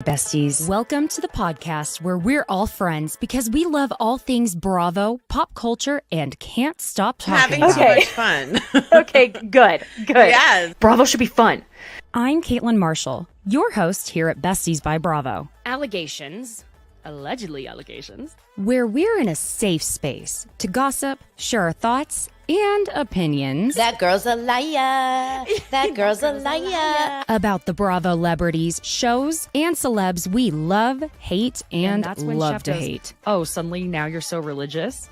Besties, welcome to the podcast where we're all friends because we love all things Bravo, pop culture, and can't stop talking having about so much fun. Okay, good. Yes. Bravo should be fun. I'm Caitlin Marshall, your host here at Besties by Bravo. Allegedly allegations, where we're in a safe space to gossip, share our thoughts and opinions. That girl's a liar. That girl's a liar. About the Bravo celebrities, shows, and celebs we love, hate, and that's when love Chef to goes, hate. Oh, suddenly now you're so religious?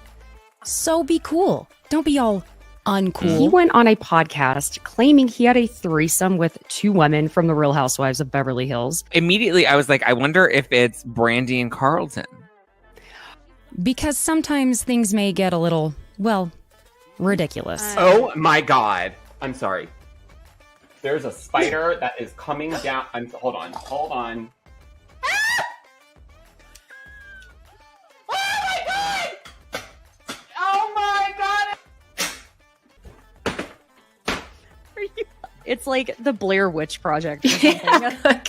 So be cool. Don't be all uncool. He went on a podcast claiming he had a threesome with two women from the Real Housewives of Beverly Hills. Immediately, I was like, I wonder if it's Brandy and Carlton. Because sometimes things may get a little, well, ridiculous. Oh my God. I'm sorry. There's a spider that is coming down. Hold on. Ah! Oh my God! It's like the Blair Witch Project or something.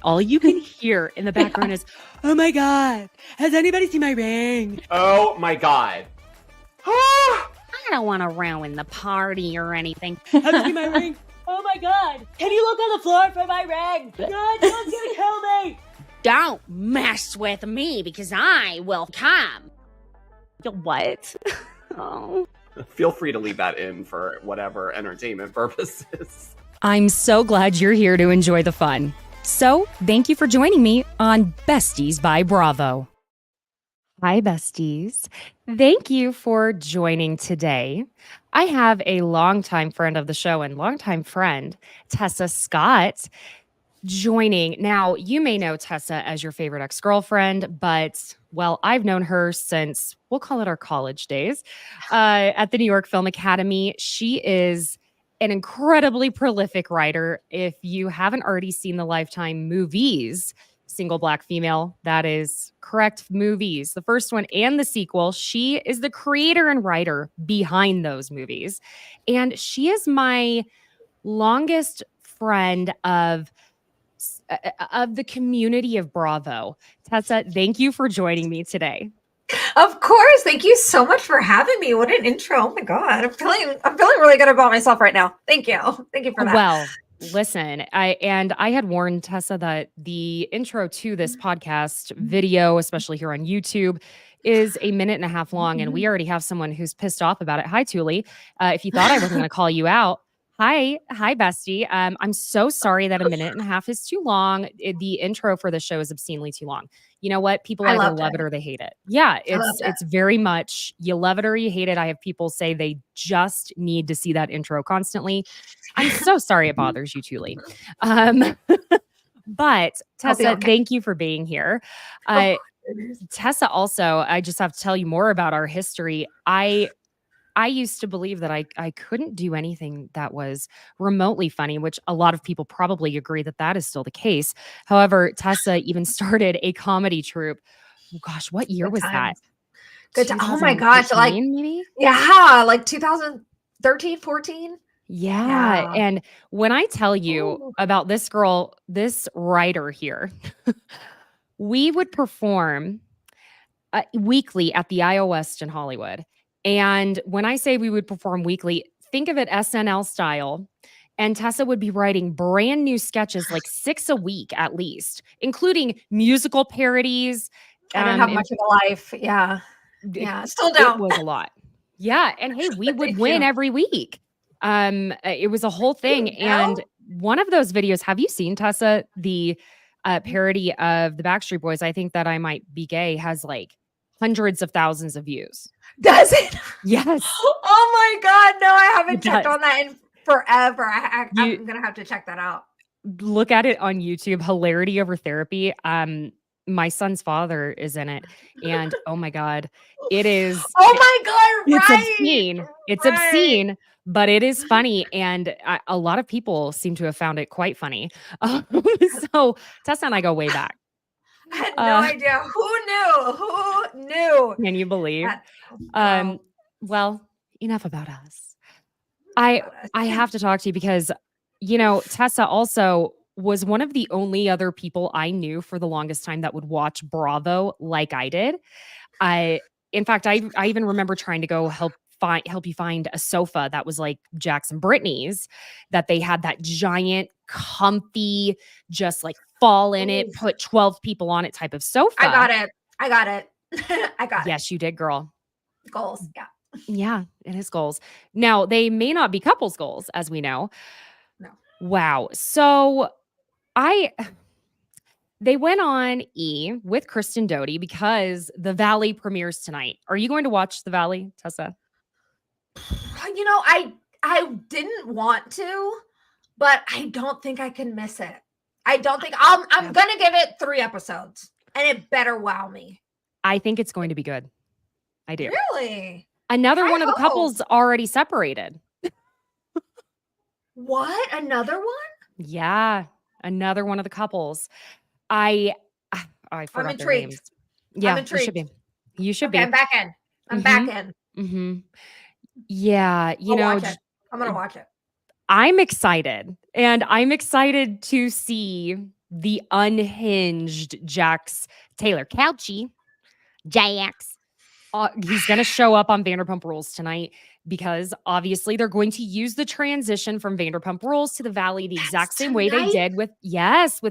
All you can hear in the background is, oh my God, has anybody seen my ring? Oh my God. I don't want to ruin the party or anything. Have you seen my ring? Oh my God, can you look on the floor for my ring? God, someone's gonna kill me. Don't mess with me because I will come. What? Oh. Feel free to leave that in for whatever entertainment purposes. I'm so glad you're here to enjoy the fun. So, thank you for joining me on Besties by Bravo. Hi, besties. Thank you for joining today. I have a longtime friend of the show and longtime friend, Tessa Scott, joining. Now, you may know Tessa as your favorite ex-girlfriend, but, well, I've known her since, we'll call it our college days, at the New York Film Academy. She is an incredibly prolific writer. If you haven't already seen the Lifetime movies, Single Black Female, that is correct, movies, the first one and the sequel, she is the creator and writer behind those movies. And she is my longest friend of the community of Bravo. Tessa, thank you for joining me today. Of course. Thank you so much for having me. What an intro. Oh my God. I'm feeling really good about myself right now. Thank you. Thank you for that. Well, listen, I had warned Tessa that the intro to this podcast video, especially here on YouTube, is a minute and a half long, and we already have someone who's pissed off about it. Hi, Thule. If you thought I wasn't going to call you out, hi, bestie. I'm so sorry that a minute and a half is too long. The intro for the show is obscenely too long. You know what? People either love it or they hate it. Yeah, it's very much you love it or you hate it. I have people say they just need to see that intro constantly. I'm so sorry it bothers you, Thule. But Tessa, thank you for being here. Tessa, also, I just have to tell you more about our history. I used to believe that I couldn't do anything that was remotely funny, which a lot of people probably agree that is still the case. However, Tessa even started a comedy troupe. Oh gosh, what year was that? Good time. Oh my gosh, like maybe? Yeah, like 2013, 14. Yeah. And when I tell you about this girl, this writer here, we would perform weekly at the IO West in Hollywood. And when I say we would perform weekly, think of it SNL style. And Tessa would be writing brand new sketches, like 6 a week at least, including musical parodies. I didn't have much of a life. Yeah. Still don't. It was a lot. Yeah. And hey, we would win every week. It was a whole thing. And one of those videos, have you seen, Tessa, the parody of the Backstreet Boys, I Think That I Might Be Gay, has like hundreds of thousands of views. Does it? Yes. Oh my God. No, I haven't checked on that in forever. I'm going to have to check that out. Look at it on YouTube. Hilarity over therapy. My son's father is in it. And oh my God, it is. Oh my God. It's obscene. It's obscene, but it is funny. And a lot of people seem to have found it quite funny. So Tessa and I go way back. I had no idea. Who knew? Can you believe? Well, enough about us. I have to talk to you because, you know, Tessa also, was one of the only other people I knew for the longest time that would watch Bravo like I did. In fact, I even remember trying to go help you find a sofa that was like Jax and Brittany's, that they had that giant, comfy, just like fall in it, put 12 people on it type of sofa. I got it. I got it. Yes, you did, girl. Goals. Yeah. Yeah, it is goals. Now, they may not be couples goals, as we know. No. Wow. So they went on E with Kristen Doty because the Valley premieres tonight. Are you going to watch the Valley, Tessa? You know, I didn't want to, but I don't think I can miss it. I don't think I'm gonna give it 3 episodes, and it better wow me. I think it's going to be good. I do. Really? Another I one of the hope. couples already separated. What? Another one? Yeah, another one of the couples. I forgot their intrigued. names. Yeah, I'm you should intrigued. be. You should Okay, be. I'm back in. I'm back in. Mm-hmm. Yeah, I'll watch it. I'm gonna watch it. I'm excited. And I'm excited to see the unhinged Jax Taylor. Couchy. Jax. He's going to show up on Vanderpump Rules tonight because obviously they're going to use the transition from Vanderpump Rules to the Valley the exact same way they did with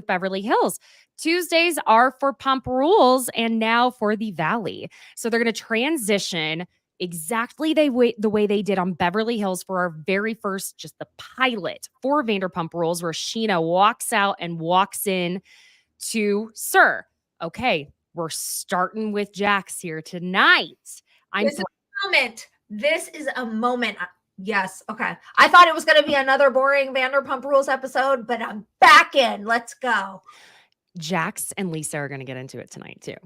Beverly Hills. Tuesdays are for Pump Rules and now for the Valley. So they're going to transition exactly the way they did on Beverly Hills for our very first, just the pilot for Vanderpump Rules, where Sheena walks out and walks in to Sir. Okay, we're starting with Jax here tonight. This is a moment. Yes. Okay. I thought it was going to be another boring Vanderpump Rules episode, but I'm back in. Let's go. Jax and Lisa are going to get into it tonight too.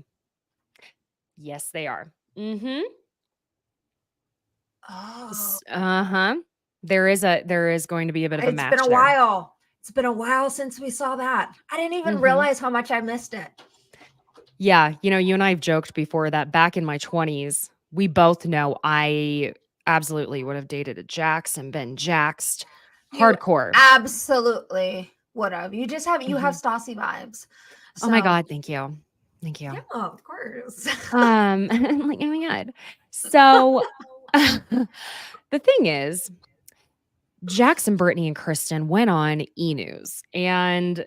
Yes, they are. Mm-hmm. Oh. There is going to be a bit of a match. It's been a while. It's been a while since we saw that. I didn't even realize how much I missed it. Yeah, you and I have joked before that back in my 20s, we both know I absolutely would have dated a Jax and been Jaxed hardcore. Absolutely would have. You just have have Stassi vibes. So. Oh my God, thank you. Yeah, of course. I'm like, oh my God. So the thing is, Jax and Brittany and Kristen went on E! News, and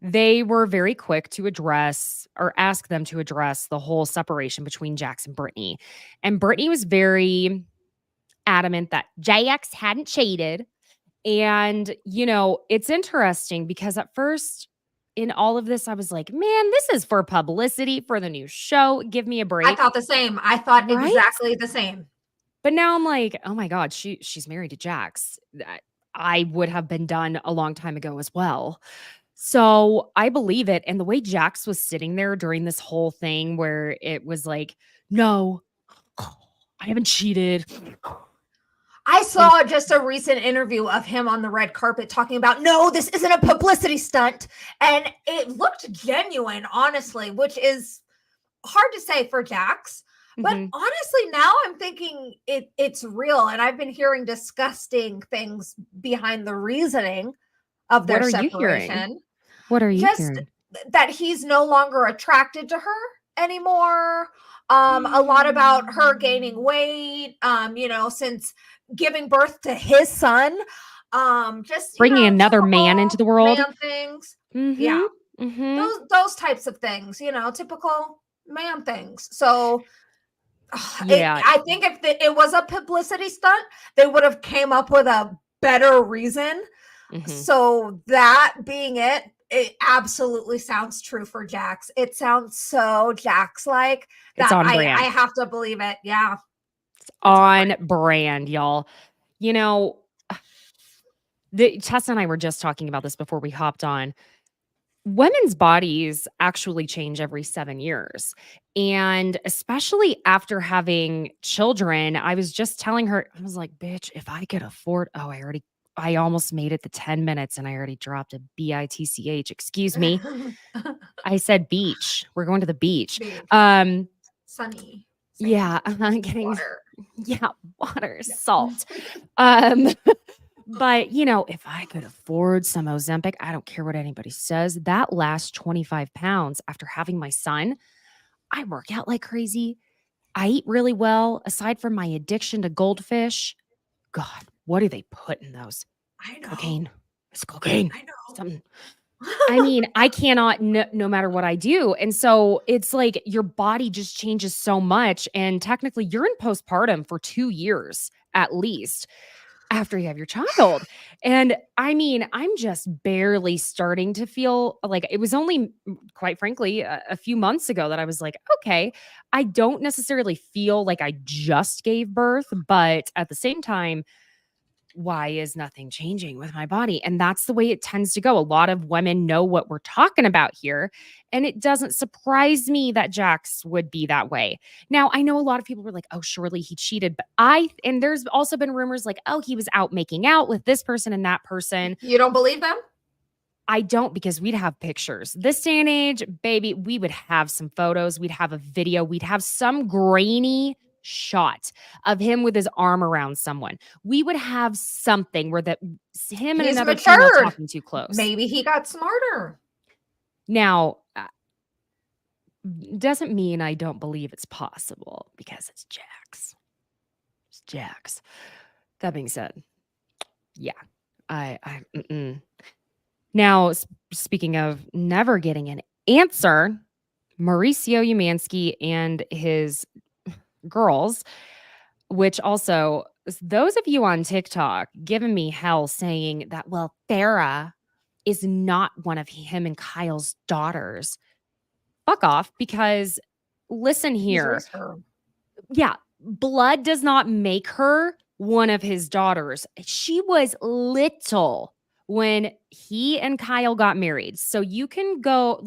they were very quick to ask them to address the whole separation between Jax and Brittany. And Brittany was very adamant that Jax hadn't cheated. And, it's interesting because at first in all of this, I was like, man, this is for publicity for the new show. Give me a break. I thought the same. I thought exactly the same. But now I'm like, oh my God, she's married to Jax. I would have been done a long time ago as well. So I believe it. And the way Jax was sitting there during this whole thing where it was like, no, I haven't cheated. I saw just a recent interview of him on the red carpet talking about, no, this isn't a publicity stunt. And it looked genuine, honestly, which is hard to say for Jax. But honestly, now I'm thinking it's real. And I've been hearing disgusting things behind the reasoning of their separation. What are you hearing? That he's no longer attracted to her anymore. A lot about her gaining weight, since giving birth to his son. Just bringing another man into the world. Man things. Yeah. Those types of things, typical man things. So I think if it was a publicity stunt, they would have came up with a better reason. So that being it absolutely sounds true for Jax. It sounds so Jax-like that I have to believe it. Yeah. It's on brand, y'all. Tessa and I were just talking about this before we hopped on. Women's bodies actually change every 7 years. And especially after having children, I was just telling her, I was like, bitch, if I could afford, I almost made it to 10 minutes and I already dropped a BITCH. Excuse me. I said beach. We're going to the beach. Sunny. Yeah. I'm getting water. Yeah, water, salt. But, you know, if I could afford some Ozempic, I don't care what anybody says, that last 25 pounds after having my son, I work out like crazy. I eat really well. Aside from my addiction to goldfish, God, what do they put in those? I know. Cocaine. It's cocaine. I know. Something. I mean, I cannot, no matter what I do. And so it's like your body just changes so much. And technically, you're in postpartum for 2 years at least after you have your child. And I mean, I'm just barely starting to feel like it was only, quite frankly, a few months ago that I was like, okay, I don't necessarily feel like I just gave birth, but at the same time, why is nothing changing with my body? And that's the way it tends to go. A lot of women know what we're talking about here. And it doesn't surprise me that Jax would be that way. Now, I know a lot of people were like, oh, surely he cheated. But and there's also been rumors like, oh, he was out making out with this person and that person. You don't believe them? I don't, because we'd have pictures. This day and age, baby, we would have some photos. We'd have a video. We'd have some grainy shot of him with his arm around someone. We would have something where that him and He's another female matured. talking too close. Maybe he got smarter. Now, doesn't mean I don't believe it's possible, because it's Jax. It's Jax. That being said, yeah, Now, speaking of never getting an answer, Mauricio Umansky and his girls, which also, those of you on TikTok giving me hell saying that, well, Farrah is not one of him and Kyle's daughters. Fuck off, because listen here. Yeah, blood does not make her one of his daughters. She was little when he and Kyle got married. So you can go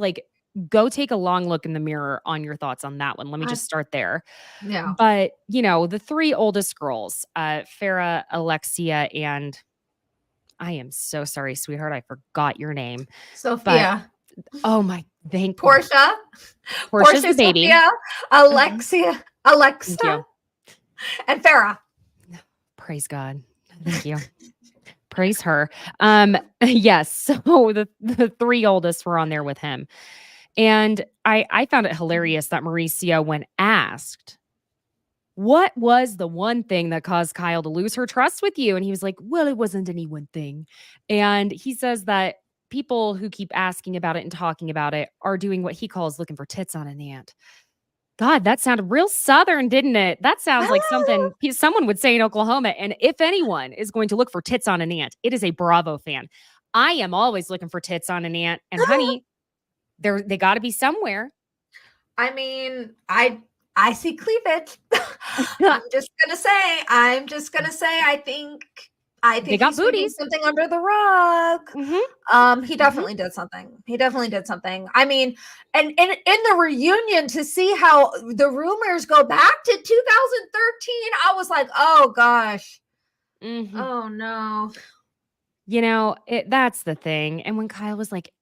take a long look in the mirror on your thoughts on that one. Let me just start there. Yeah. But, you know, the 3 oldest girls, Farrah, Alexia, and I am so sorry, sweetheart, I forgot your name. Sophia. But, oh my, thank Portia. Portia's the baby. Sophia, Alexia, Alexa, and Farrah. Praise God. Thank you. Praise her. Yes. So the 3 oldest were on there with him. And I found it hilarious that Mauricio, when asked, what was the one thing that caused Kyle to lose her trust with you? And he was like, well, it wasn't any one thing. And he says that people who keep asking about it and talking about it are doing what he calls looking for tits on an ant. God, that sounded real Southern, didn't it? That sounds like something someone would say in Oklahoma. And if anyone is going to look for tits on an ant, it is a Bravo fan. I am always looking for tits on an ant. And honey, they got to be somewhere. I mean, I see cleavage. I'm just gonna say, I think they got he's booties. Something under the rug. Mm-hmm. He definitely did something. I mean, and in the reunion, to see how the rumors go back to 2013, I was like, oh gosh, oh no. You know, that's the thing. And when Kyle was like,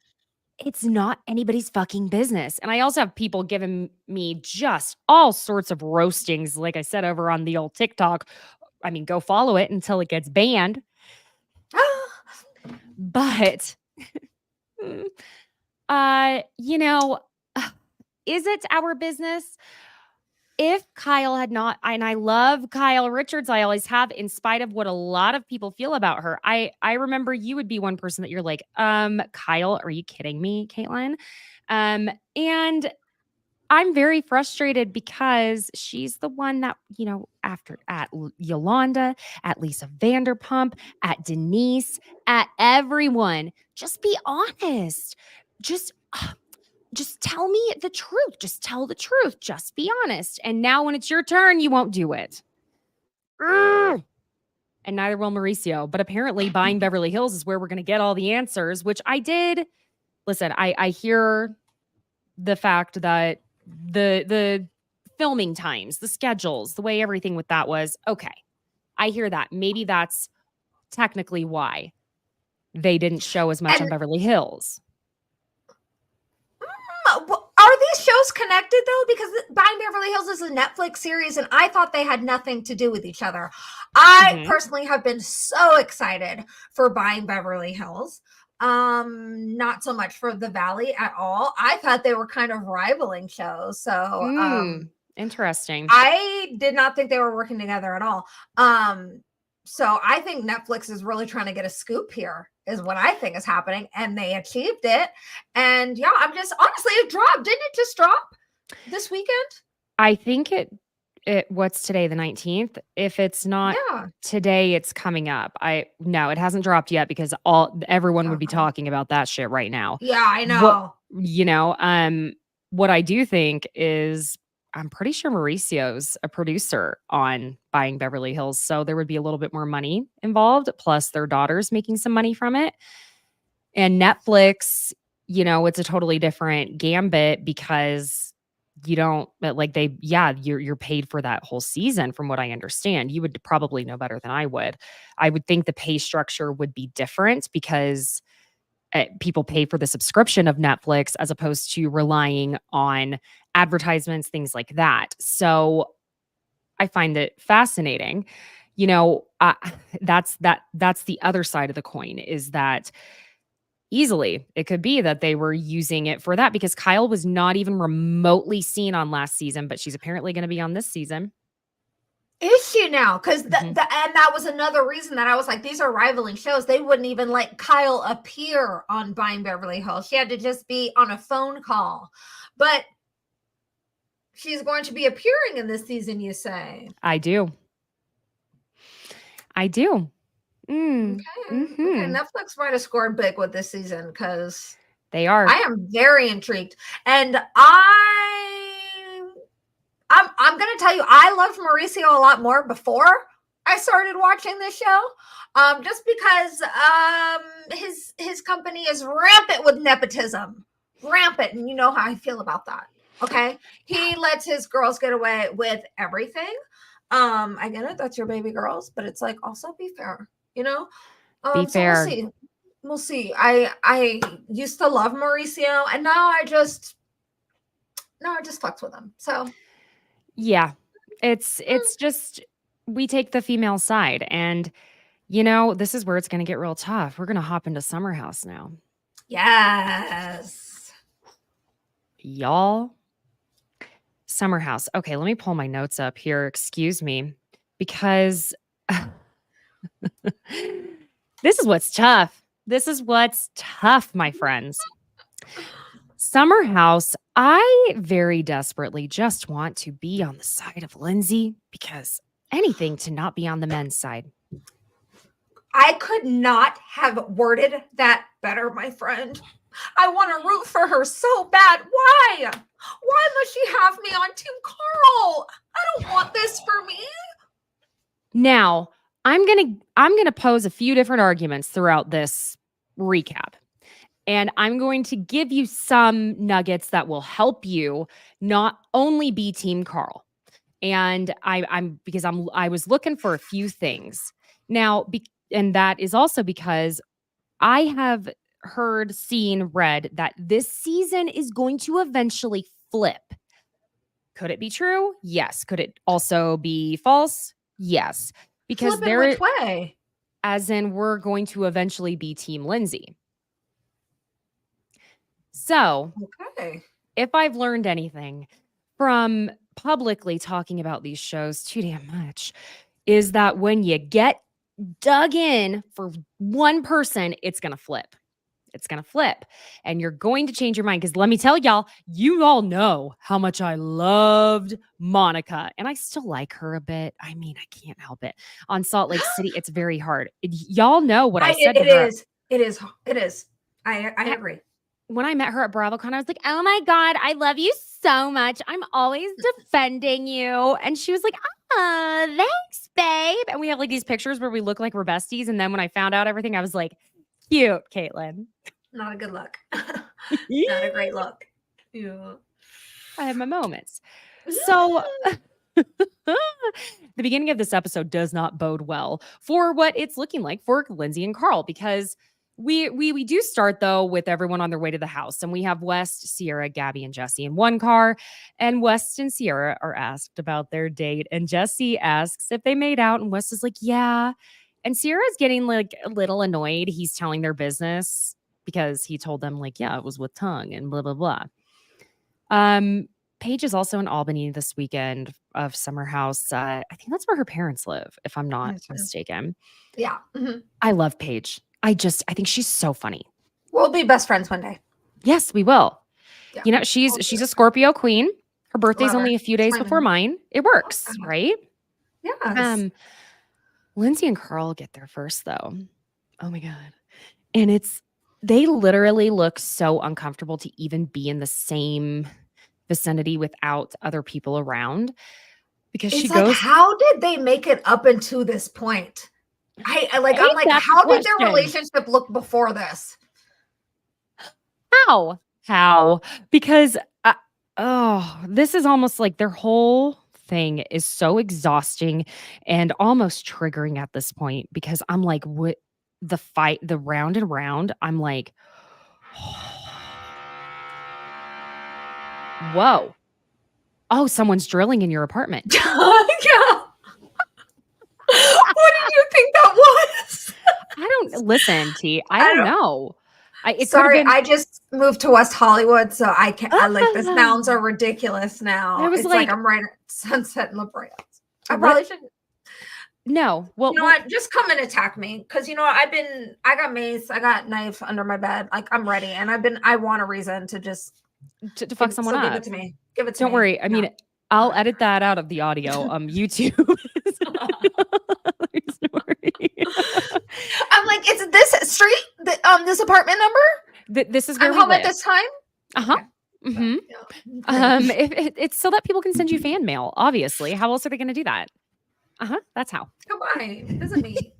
it's not anybody's fucking business. And I also have people giving me just all sorts of roastings, like I said, over on the old TikTok. I mean, go follow it until it gets banned. But, you know, is it our business? If Kyle had not, and I love Kyle Richards, I always have, in spite of what a lot of people feel about her. I remember you would be one person that you're like, Kyle, are you kidding me, Caitlin? And I'm very frustrated because she's the one that, you know, at Yolanda, at Lisa Vanderpump, at Denise, at everyone, just be honest. Just tell me the truth. Just tell the truth. Just be honest. And now when it's your turn, you won't do it. And neither will Mauricio. But apparently buying Beverly Hills is where we're going to get all the answers, which I did. Listen, I hear the fact that the filming times, the schedules, the way everything with that was, okay. I hear that. Maybe that's technically why they didn't show as much on Beverly Hills. Are these shows those connected though? Because Buying Beverly Hills is a Netflix series, and I thought they had nothing to do with each other. I personally have been so excited for Buying Beverly Hills. Not so much for the Valley at all. I thought they were kind of rivaling shows. So interesting. I did not think they were working together at all. So I think Netflix is really trying to get a scoop here, is what I think is happening. And they achieved it. And yeah, I'm just honestly, it dropped. Didn't it just drop this weekend? I think it what's today, the 19th? If it's not today, it's coming up. No, it hasn't dropped yet because everyone would be talking about that shit right now. Yeah, I know. What I do think is I'm pretty sure Mauricio's a producer on Buying Beverly Hills, so there would be a little bit more money involved, plus their daughter's making some money from it. And Netflix, it's a totally different gambit because you don't you're paid for that whole season from what I understand. You would probably know better than I would. I would think the pay structure would be different because people pay for the subscription of Netflix as opposed to relying on advertisements, things like that. So I find it fascinating. That's the other side of the coin, is that easily it could be that they were using it for that, because Kyle was not even remotely seen on last season, but she's apparently going to be on this season. Is she now? Because and that was another reason that I was like, these are rivaling shows. They wouldn't even let Kyle appear on Buying Beverly Hills. She had to just be on a phone call. But she's going to be appearing in this season, you say? I do. Okay. Netflix might have scored big with this season because they are. I am very intrigued. And I'm going to tell you, I loved Mauricio a lot more before I started watching this show, just because his company is rampant with nepotism, rampant, and you know how I feel about that. Okay, he lets his girls get away with everything. I get it, that's your baby girls, but it's like, also be fair, Be fair. We'll see. I used to love Mauricio, and now I just fucks with him. So. Yeah, it's just, we take the female side, and this is where it's going to get real tough. We're going to hop into Summer House now. Yes. Y'all. Summer House. Okay, let me pull my notes up here. Excuse me, because this is what's tough. This is what's tough, my friends. Summer House, I very desperately just want to be on the side of Lindsay, because anything to not be on the men's side. I could not have worded that better, my friend. I want to root for her so bad. Why? Why must she have me on Team Carl? I don't want this for me. Now, I'm gonna pose a few different arguments throughout this recap. And I'm going to give you some nuggets that will help you not only be Team Carl. And I was looking for a few things. Now, and that is also because I have heard, seen, read that this season is going to eventually flip. Could it be true? Yes. Could it also be false? Yes. Because flip in which way? As in, we're going to eventually be Team Lindsay. So, if I've learned anything from publicly talking about these shows too damn much, is that when you get dug in for one person, it's going to flip. It's going to flip. And you're going to change your mind. Because let me tell y'all, you all know how much I loved Monica. And I still like her a bit. I mean, I can't help it. On Salt Lake City, it's very hard. Y'all know what I said to her. It is. I agree. When I met her at BravoCon, I was like, oh my God, I love you so much. I'm always defending you. And she was like, thanks, babe. And we have like these pictures where we look like we're besties. And then when I found out everything, I was like, cute, Caitlin. Not a good look. Not a great look. Yeah. I have my moments. So the beginning of this episode does not bode well for what it's looking like for Lindsay and Carl, because we do start though with everyone on their way to the house, and we have West, Sierra, Gabby, and Jesse in one car, and West and Sierra are asked about their date, and Jesse asks if they made out, and West is like, yeah, and Sierra's getting like a little annoyed. He's telling their business because he told them like, yeah, it was with tongue and blah blah blah. Paige is also in Albany this weekend of summer house. I think that's where her parents live, if I'm not mistaken. Yeah. I love Paige. I think she's so funny. We'll be best friends one day. Yes, we will. Yeah. You know, she's a Scorpio queen. Her birthday's only a few days before mine. It works, right? Yeah. Lindsay and Carl get there first, though. Oh my God. And they literally look so uncomfortable to even be in the same vicinity without other people around. Because she goes, how did they make it up into this point? I'm like, how did their relationship look before this? How? Because this is almost like their whole thing is so exhausting and almost triggering at this point, because I'm like, what the fight, the round and round, I'm like, whoa. Oh, someone's drilling in your apartment. Yeah. What did you think that was? I don't listen, T. I don't know. I just moved to West Hollywood, so I can't. The sounds are ridiculous now. It's like I'm right at Sunset and La Brea. I probably shouldn't. No. Well, you know what? Just come and attack me, because you know what? I got mace, I got knife under my bed. Like, I'm ready, and I want a reason to just to fuck someone up. Give it to me. Give it to me. Don't worry. I mean, I'll edit that out of the audio. YouTube. I'm like, it's this street, this apartment number. This is where I'm home at this time. Okay. Mm-hmm. It's so that people can send you fan mail. Obviously, how else are they going to do that? That's how. Come on, visit me.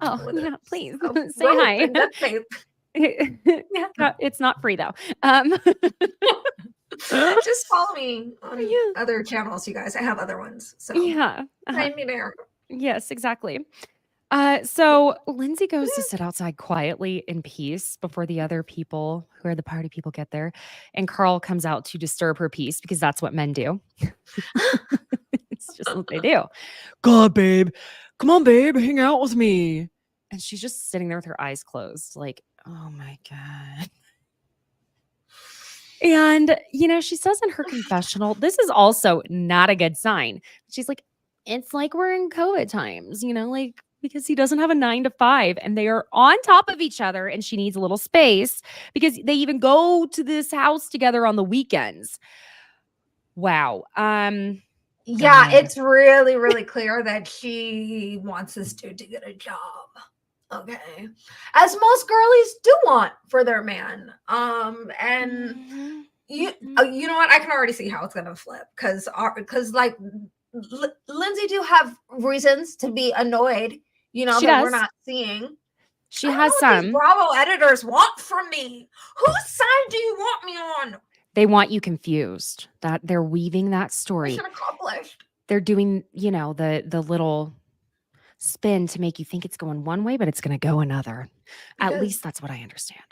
Oh yeah, please say hi. It's not free though. Just follow me on other channels, you guys. I have other ones. So find me there. Yes, exactly. So Lindsay goes to sit outside quietly in peace before the other people, who are the party people, get there. And Carl comes out to disturb her peace, because that's what men do. It's just what they do. God, babe. Come on, babe. Hang out with me. And she's just sitting there with her eyes closed, like, oh my God. And, you know, she says in her confessional, this is also not a good sign. She's like, it's like we're in COVID times, you know, like, because he doesn't have a 9 to 5 and they are on top of each other, and she needs a little space because they even go to this house together on the weekends. Wow. Yeah, it's really, really clear that she wants this dude to get a job. Okay. As most girlies do want for their man. And you know what? I can already see how it's going to flip, because like Lindsay do have reasons to be annoyed, you know, that we're not seeing. She has some. Bravo editors want from me. Whose side do you want me on? They want you confused. That they're weaving that story. Mission accomplished. They're doing, you know, the little spin to make you think it's going one way, but it's going to go another. At least that's what I understand.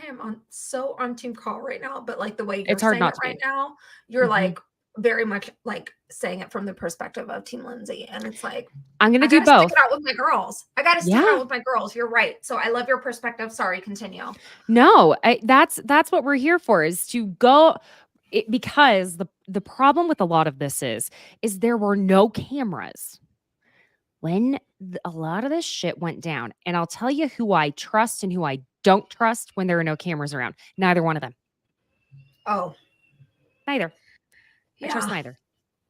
I am on Team Carl right now, but like the way you're it's hard saying not it to right now, you're like very much like saying it from the perspective of Team Lindsay, and it's like I'm gonna do both. Stick it out with my girls. I gotta stick it out with my girls. You're right. So I love your perspective. Sorry, continue. No, that's what we're here for, is to go. Because the problem with a lot of this is there were no cameras when a lot of this shit went down. And I'll tell you who I trust and who I don't trust when there are no cameras around. Neither one of them. Oh, neither. I trust neither.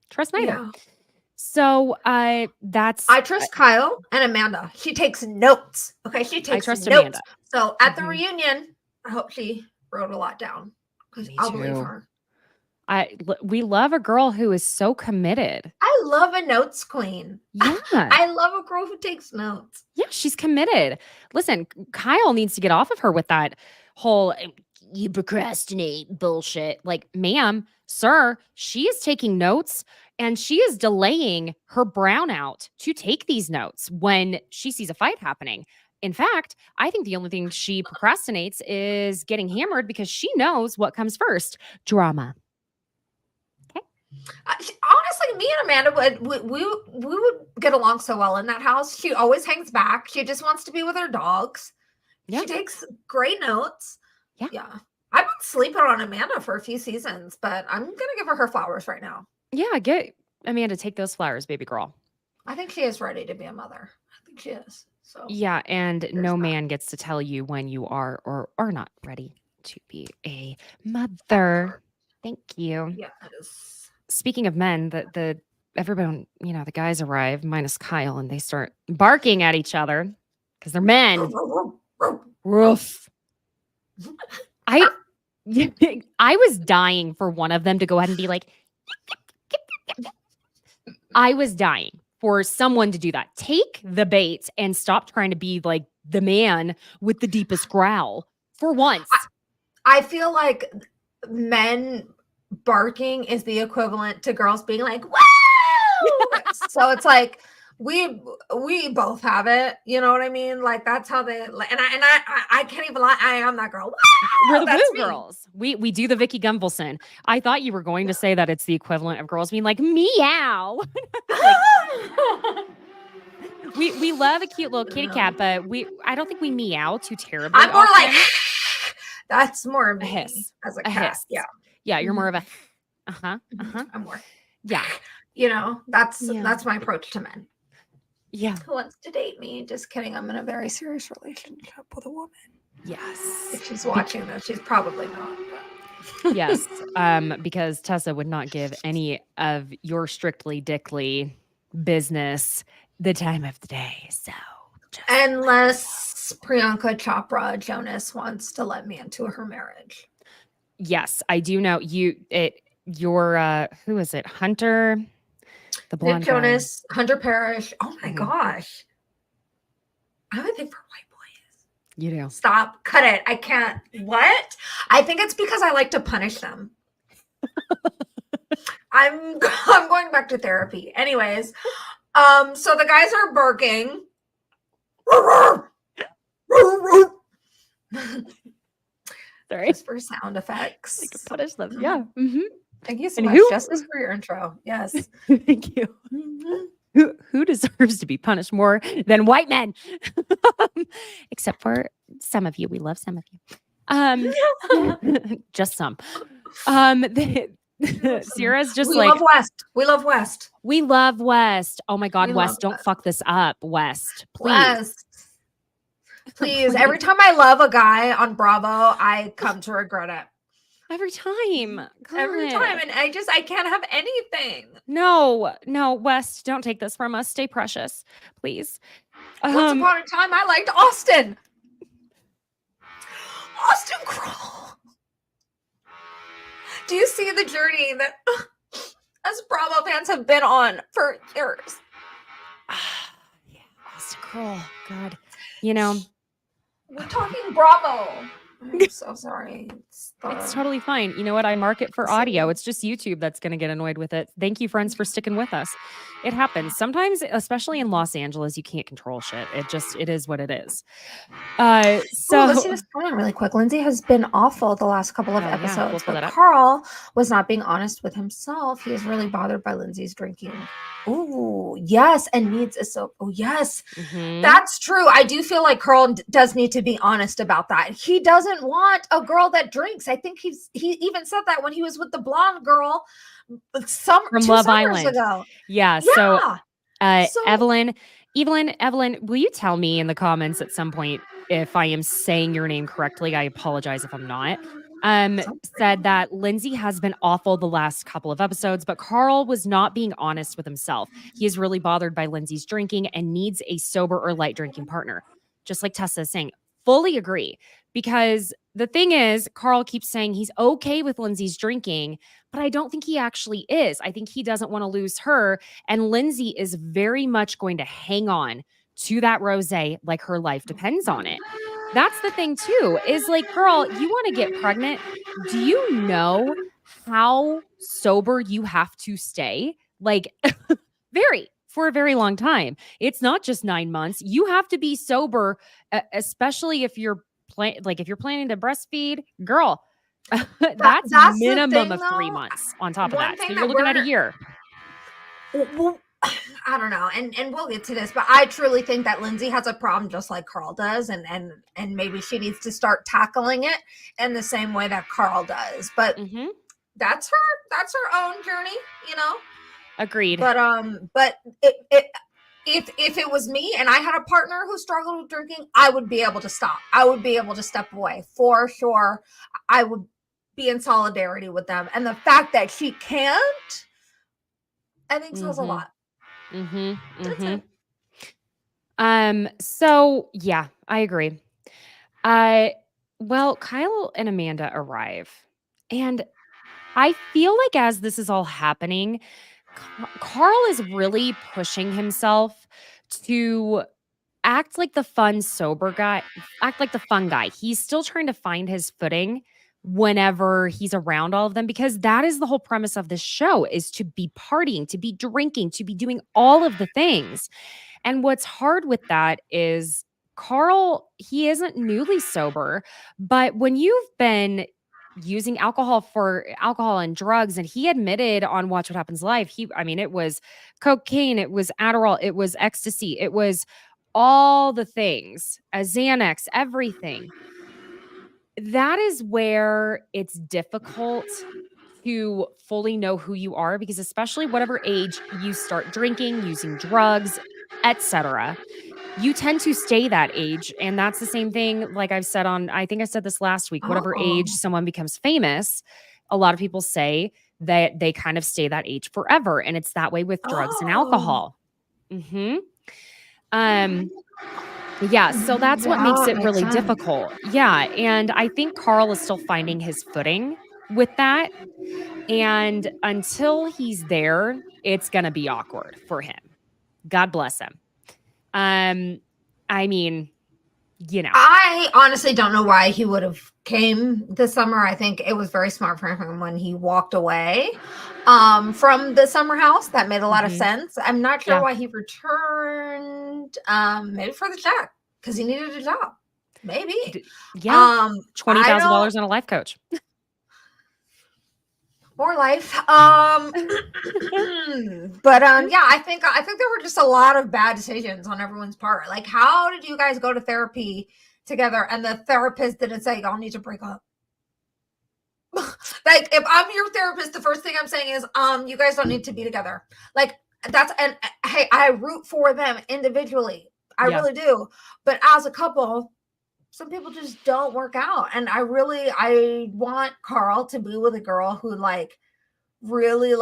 Trust neither. Yeah. So I trust Kyle and Amanda. She takes notes. Okay, she takes notes. Amanda. So at the reunion, I hope she wrote a lot down, because I'll believe her. We love a girl who is so committed. I love a notes queen. Yeah. I love a girl who takes notes. Yeah, she's committed. Listen, Kyle needs to get off of her with that whole you procrastinate bullshit. Like, ma'am, sir, she is taking notes, and she is delaying her brownout to take these notes when she sees a fight happening. In fact, I think the only thing she procrastinates is getting hammered because she knows what comes first. Drama. Honestly, me and Amanda we would get along so well in that house. She always hangs back. She just wants to be with her dogs. Yeah. She takes great notes. Yeah. I've been sleeping on Amanda for a few seasons, but I'm gonna give her flowers right now. Yeah, get Amanda, take those flowers, baby girl. I think she is ready to be a mother. I think she is. So yeah, and no that. man gets to tell you when you are or are not ready to be a mother. Thank you. Yes. Speaking of men, the everyone, the guys arrive minus Kyle, and they start barking at each other because they're men. Roof. I was dying for one of them to go ahead and be like, I was dying for someone to do that. Take the bait and stop trying to be like the man with the deepest growl for once. I feel like men barking is the equivalent to girls being like, woo! So it's like we both have it, you know what I mean? Like that's how they and I can't even lie. I am that girl. Wow, we're the woo girls. We do the Vicky Gunvalson. I thought you were going to say that it's the equivalent of girls being like meow. we love a cute little kitty cat, but I don't think we meow too terribly. I'm more often. like that's more of a hiss as a cat. Hiss. Yeah, you're more of a I'm more. Yeah. That's my approach to men. Yeah. Who wants to date me? Just kidding. I'm in a very serious relationship with a woman. Yes. If she's watching this, she's probably not. But. Yes. Because Tessa would not give any of your strictly dickly business the time of the day. So unless Priyanka Chopra Jonas wants to let me into her marriage. Yes, I do know your who is it? Hunter, the blonde Nick Jonas, Hunter Parrish. Oh my gosh. I have a thing for white boys. You do. Stop. Cut it. I can't. What? I think it's because I like to punish them. I'm going back to therapy. Anyways, so the guys are barking. Sorry. Just for sound effects. I could punish them. Yeah. Mm-hmm. Thank you so And much, Justice, for your intro. Yes. Thank you. Mm-hmm. Who deserves to be punished more than white men? Except for some of you. We love some of you. Just some. Sierra's just we like love West. We love West. We love West. Oh my God, We West, love don't West. fuck this up, West. Please. West. Please. Every time I love a guy on Bravo, I come to regret it. Every time. Every God. time. And I can't have anything. No, West, don't take this from us. Stay precious, please. Once upon a time, I liked Austin. Austin Kroll. Do you see the journey that us Bravo fans have been on for years? Yeah, Austin Kroll. God. We're talking Bravo. I'm so sorry. It's totally fine. You know what? I mark it for audio. It's just YouTube that's going to get annoyed with it. Thank you, friends, for sticking with us. It happens. Sometimes, especially in Los Angeles, you can't control shit. It is what it is. So let's see this comment really quick. Lindsay has been awful the last couple of episodes. We'll pull that but up. Carl was not being honest with himself. He is really bothered by Lindsay's drinking. Oh, yes. And needs a soap. Oh, yes. Mhm. That's true. I do feel like Carl does need to be honest about that. He doesn't want a girl that drinks. I think he even said that when he was with the blonde girl from Love summers Island ago. Yeah. Yeah. So, Evelyn, will you tell me in the comments at some point if I am saying your name correctly? I apologize if I'm not. Said that Lindsay has been awful the last couple of episodes, but Carl was not being honest with himself. He is really bothered by Lindsay's drinking and needs a sober or light drinking partner. Just like Tessa is saying, fully agree. Because the thing is, Carl keeps saying he's okay with Lindsay's drinking, but I don't think he actually is. I think he doesn't want to lose her. And Lindsay is very much going to hang on to that rosé like her life depends on it. That's the thing too, is like, girl, you want to get pregnant. Do you know how sober you have to stay? Like very, for a very long time. It's not just 9 months. You have to be sober, especially if you're if you're planning to breastfeed, girl. That's minimum of 3 months on top of that. So you're looking at a year. Well, I don't know, and we'll get to this, but I truly think that Lindsay has a problem just like Carl does, and maybe she needs to start tackling it in the same way that Carl does. But that's her own journey, you know. Agreed. But if it was me and I had a partner who struggled with drinking, I would be able to stop. I would be able to step away for sure. I would be in solidarity with them, and the fact that she can't, I think says a lot. So yeah, I agree. Well, Kyle and Amanda arrive, and I feel like as this is all happening, Carl is really pushing himself to act like the fun, sober guy, act like the fun guy. He's still trying to find his footing whenever he's around all of them, because that is the whole premise of this show, is to be partying, to be drinking, to be doing all of the things. And what's hard with that is Carl, he isn't newly sober, but when you've been using alcohol and drugs, and he admitted on Watch What Happens Live, it was cocaine, it was Adderall, it was ecstasy, it was all the things, a Xanax, everything. That is where it's difficult to fully know who you are, because especially whatever age you start drinking, using drugs, etc., you tend to stay that age. And that's the same thing, like I've said I think I said this last week, whatever age someone becomes famous, a lot of people say that they kind of stay that age forever. And it's that way with drugs and alcohol. Yeah, so that's what makes it really difficult. Yeah, and I think Carl is still finding his footing with that. And until he's there, it's going to be awkward for him. God bless him. I mean, you know. I honestly don't know why he would have came this summer. I think it was very smart for him when he walked away from the summer house. That made a lot of sense. I'm not sure why he returned. Maybe for the check, because he needed a job. Maybe. Yeah. $20,000 on a life coach. More life. But yeah, I think there were just a lot of bad decisions on everyone's part. Like, how did you guys go to therapy together and the therapist didn't say y'all need to break up? Like, if I'm your therapist, the first thing I'm saying is, you guys don't need to be together. Like, and hey, I root for them individually. I really do. But as a couple, some people just don't work out. And I want Carl to be with a girl who really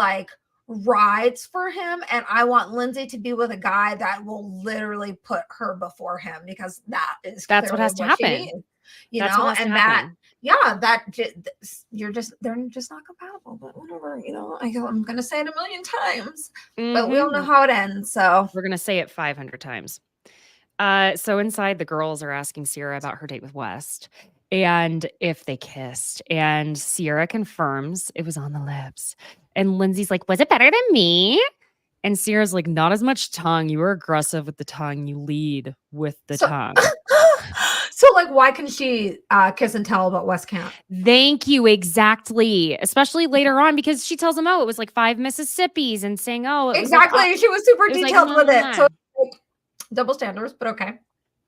rides for him. And I want Lindsay to be with a guy that will literally put her before him, because that's what has to happen. You know, and that, they're just not compatible, but whatever, you know, I'm going to say it a million times, but we all know how it ends. So we're going to say it 500 times. So inside, the girls are asking Sierra about her date with West and if they kissed. And Sierra confirms it was on the lips. And Lindsay's like, was it better than me? And Sierra's like, not as much tongue. You were aggressive with the tongue. You lead with the tongue. So, why can she kiss and tell, but West can't? Thank you. Exactly. Especially later on, because she tells him, it was like 5 Mississippis, and saying, exactly. She was super detailed with it. So, double standards, but okay.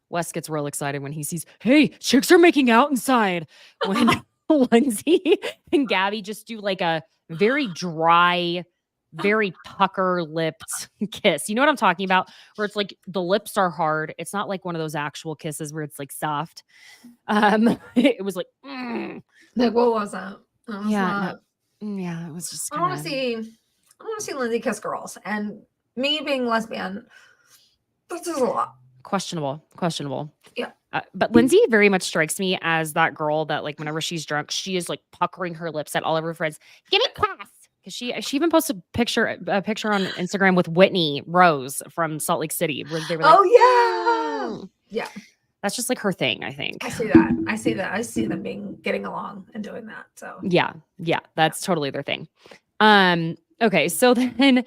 Wes gets real excited when he sees, hey, chicks are making out inside. When Lindsay and Gabby just do like a very dry, very pucker-lipped kiss. You know what I'm talking about? Where it's like the lips are hard. It's not like one of those actual kisses where it's like soft. It was like, Like, what was that? Yeah, it was just. I want to see Lindsay kiss girls, and me being lesbian. This is a lot. Questionable. Yeah. But Lindsay very much strikes me as that girl that, like, whenever she's drunk, she is like puckering her lips at all of her friends. Give me class. Because she even posted a picture on Instagram with Whitney Rose from Salt Lake City, where they were like, yeah. That's just like her thing, I think. I see that. I see them getting along and doing that. So yeah, that's totally their thing. Okay, so then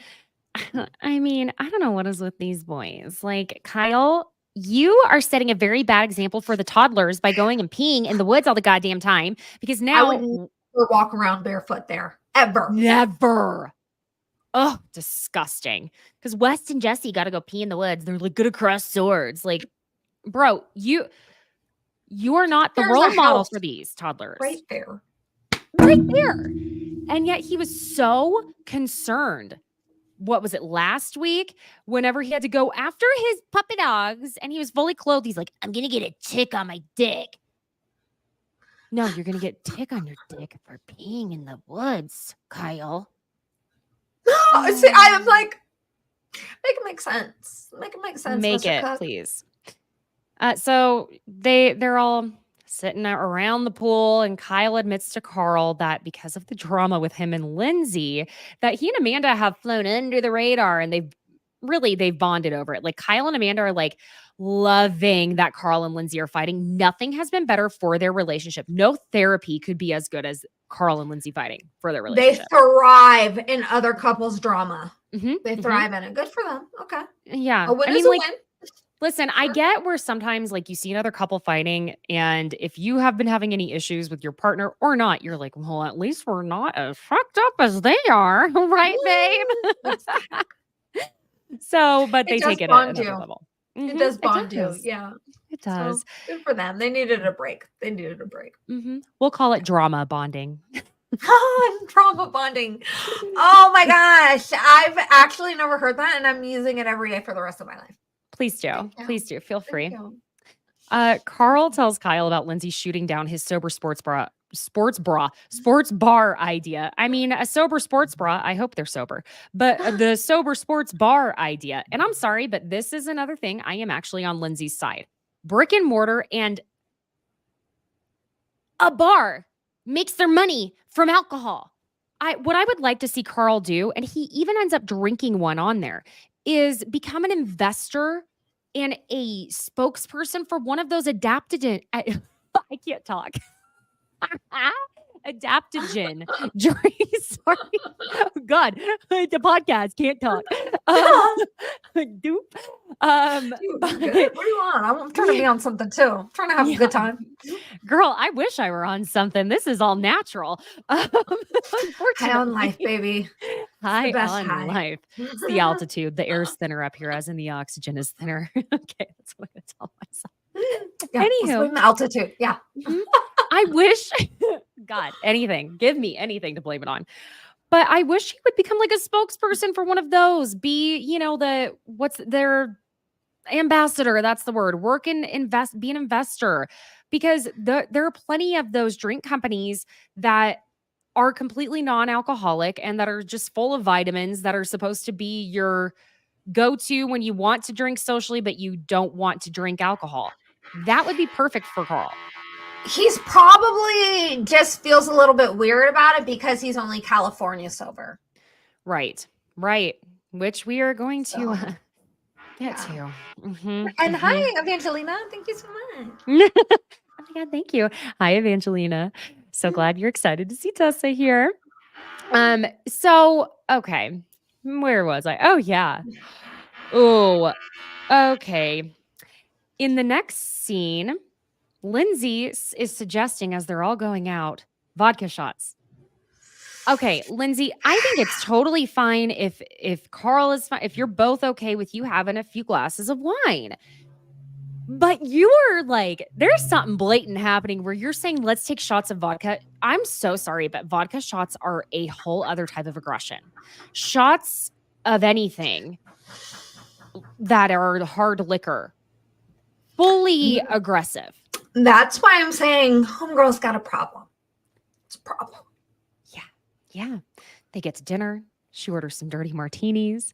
I mean, I don't know what is with these boys. Like, Kyle, you are setting a very bad example for the toddlers by going and peeing in the woods all the goddamn time because I now would never walk around barefoot there ever. never. Oh, disgusting. Because West and Jesse got to go pee in the woods. They're like, gonna cross swords. Like, bro, you are not the There's role a model house for these toddlers. right there. Right there. And yet he was so concerned. What was it, last week? Whenever he had to go after his puppy dogs and he was fully clothed, he's like, I'm going to get a tick on my dick. No, you're going to get a tick on your dick for peeing in the woods, Kyle. See, I'm like, make it make sense. Make it make sense. Make Mr. it, Cook. please. So they're all sitting out around the pool, and Kyle admits to Carl that because of the drama with him and Lindsay, that he and Amanda have flown under the radar, and they've bonded over it. Like, Kyle and Amanda are like loving that Carl and Lindsay are fighting. Nothing has been better for their relationship. No therapy could be as good as Carl and Lindsay fighting for their They relationship. thrive in other couples' drama. Mhm, They mhm. thrive in it. Good for them. Okay. Yeah. A win I is mean, a like, win. listen, I get where sometimes like you see another couple fighting, and if you have been having any issues with your partner or not, you're like, well, at least we're not as fucked up as they are, right, babe? So, but It they does take it at bond another you. level. It Mhm, does bond you. does. Yeah. It does. So good for them. They needed a break. They needed a break. We'll call it drama bonding. Trauma bonding. Oh my gosh. I've actually never heard that, and I'm using it every day for the rest of my life. Please do. Thank you. Please do. Feel Thank free. you. Carl tells Kyle about Lindsay shooting down his sober sports bar idea. I mean, a sober sports bra. I hope they're sober, but the sober sports bar idea. And I'm sorry, but this is another thing. I am actually on Lindsay's side. Brick and mortar and a bar makes their money from alcohol. What I would like to see Carl do, and he even ends up drinking one on there, is become an investor and a spokesperson for one of those adaptogen. I can't talk. Adaptogen drinks. Sorry. Oh, God, the podcast can't talk. Doop. What do you want? I'm trying to be on something too. I'm trying to have a good time. Girl, I wish I were on something. This is all natural. High on life, baby. High best on high. life. It's the altitude. The air's thinner up here, as in the oxygen is thinner. Okay, that's what I tell myself. Yeah, Anywho. swim altitude. Yeah. I wish, God, anything. Give me anything to blame it on. But I wish he would become like a spokesperson for one of those. Be, what's their ambassador? That's the word. Be an investor. Because there are plenty of those drink companies that are completely non-alcoholic and that are just full of vitamins that are supposed to be your go-to when you want to drink socially, but you don't want to drink alcohol. That would be perfect for Carl. He's probably just feels a little bit weird about it because he's only California sober. Right. Which we are going to get to. And hi, Evangelina. Thank you so much. Oh my God, thank you. Hi, Evangelina. So glad you're excited to see Tessa here. Okay. Where was I? Oh, yeah. Oh, okay. In the next scene, Lindsay is suggesting, as they're all going out, vodka shots. Okay, Lindsay, I think it's totally fine if Carl is fine, if you're both okay with you having a few glasses of wine. But you are like, there's something blatant happening where you're saying, let's take shots of vodka. I'm so sorry, but vodka shots are a whole other type of aggression. Shots of anything that are hard liquor, fully aggressive. That's why I'm saying homegirl's got a problem. It's a problem. Yeah. They get to dinner. She orders some dirty martinis.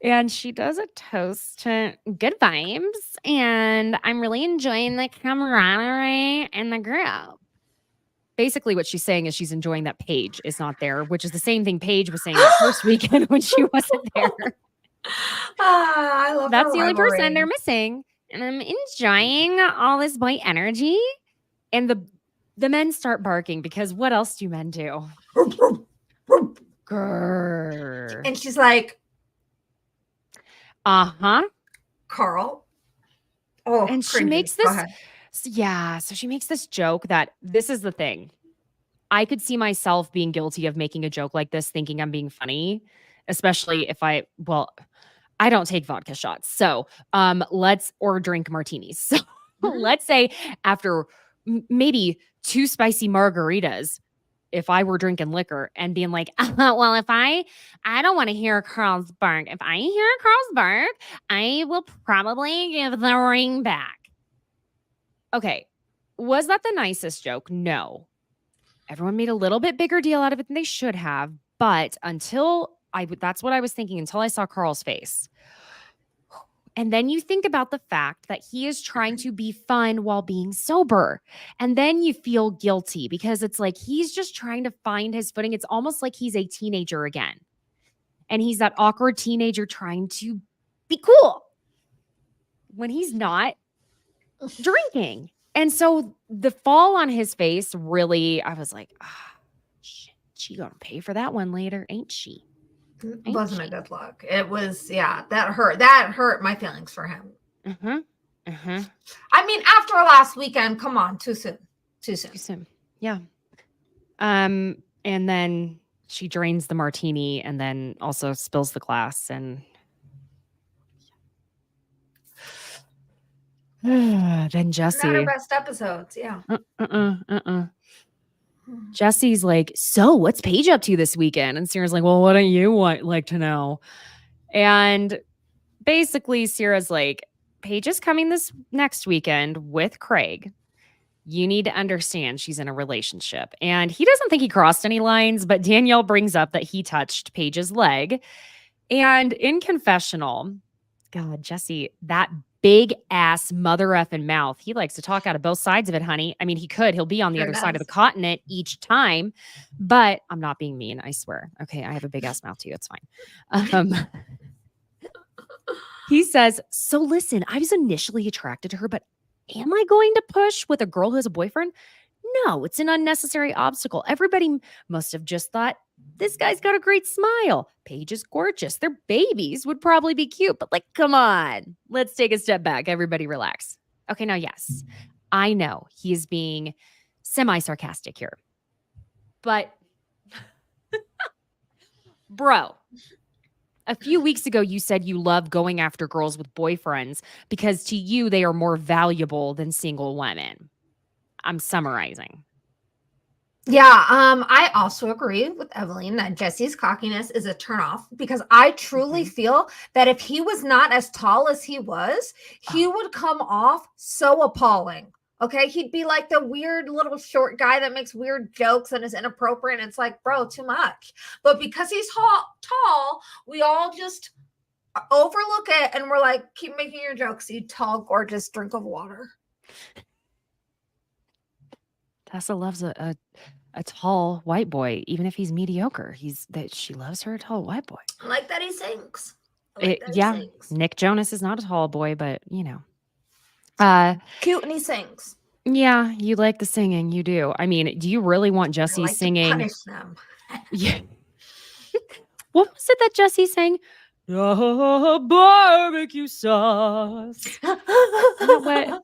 And she does a toast to good vibes. And I'm really enjoying the camaraderie and the group. Basically, what she's saying is she's enjoying that Paige is not there, which is the same thing Paige was saying the first weekend when she wasn't there. I love That's her the only person rivalry. they're missing. And I'm enjoying all this boy energy. And the men start barking because what else do men do? Grrr. And she's like, Uh-huh. Carl. Oh, And she cringy. makes Go this, ahead. yeah. So she makes this joke that this is the thing. I could see myself being guilty of making a joke like this, thinking I'm being funny, especially if I don't take vodka shots. So or drink martinis. So let's say after maybe 2 spicy margaritas, if I were drinking liquor and being like, well, if I don't want to hear Carl's bark. If I hear Carl's bark, I will probably give the ring back. Okay. Was that the nicest joke? No. Everyone made a little bit bigger deal out of it than they should have. But that's what I was thinking until I saw Carl's face. And then you think about the fact that he is trying to be fun while being sober. And then you feel guilty because it's like he's just trying to find his footing. It's almost like he's a teenager again. And he's that awkward teenager trying to be cool when he's not drinking. And so the fall on his face really, I was like, shit, she gonna pay for that one later, ain't she? It wasn't a good look. It was, that hurt. That hurt my feelings for him. I mean, after last weekend, come on, too soon. Yeah. And then she drains the martini and then also spills the glass and then Jesse. Not her best episodes, yeah. Jesse's like, so what's Paige up to this weekend? And Sierra's like, well, what don't you like to know? And basically Sierra's like, Paige is coming this next weekend with Craig. You need to understand she's in a relationship. And he doesn't think he crossed any lines, but Danielle brings up that he touched Paige's leg. And in confessional, God, Jesse, that big ass mother effing mouth. He likes to talk out of both sides of it, honey. I mean, he'll be on the other side of the continent each time, but I'm not being mean. I swear. Okay. I have a big ass mouth too. It's fine. He says, so listen, I was initially attracted to her, but am I going to push with a girl who has a boyfriend? No, it's an unnecessary obstacle. Everybody must have just thought, this guy's got a great smile. Paige is gorgeous. Their babies would probably be cute, but like, come on. Let's take a step back. Everybody relax. Okay, now, yes, I know he is being semi-sarcastic here. But, bro, a few weeks ago, you said you love going after girls with boyfriends because to you, they are more valuable than single women. I'm summarizing. Yeah, I also agree with Evelyn that Jesse's cockiness is a turnoff because I truly feel that if he was not as tall as he was, he would come off so appalling. Okay, he'd be like the weird little short guy that makes weird jokes and is inappropriate. And it's like, bro, too much. But because he's tall, we all just overlook it and we're like, keep making your jokes, you tall, gorgeous drink of water. Tessa loves a tall white boy, even if he's mediocre. She loves her tall white boy. I like that he sings. He sings. Nick Jonas is not a tall boy, but you know. Cute and he sings. Yeah, you like the singing. You do. I mean, do you really want Jesse singing? To punish them. Yeah. What was it that Jesse sang? Oh, barbecue sauce. What?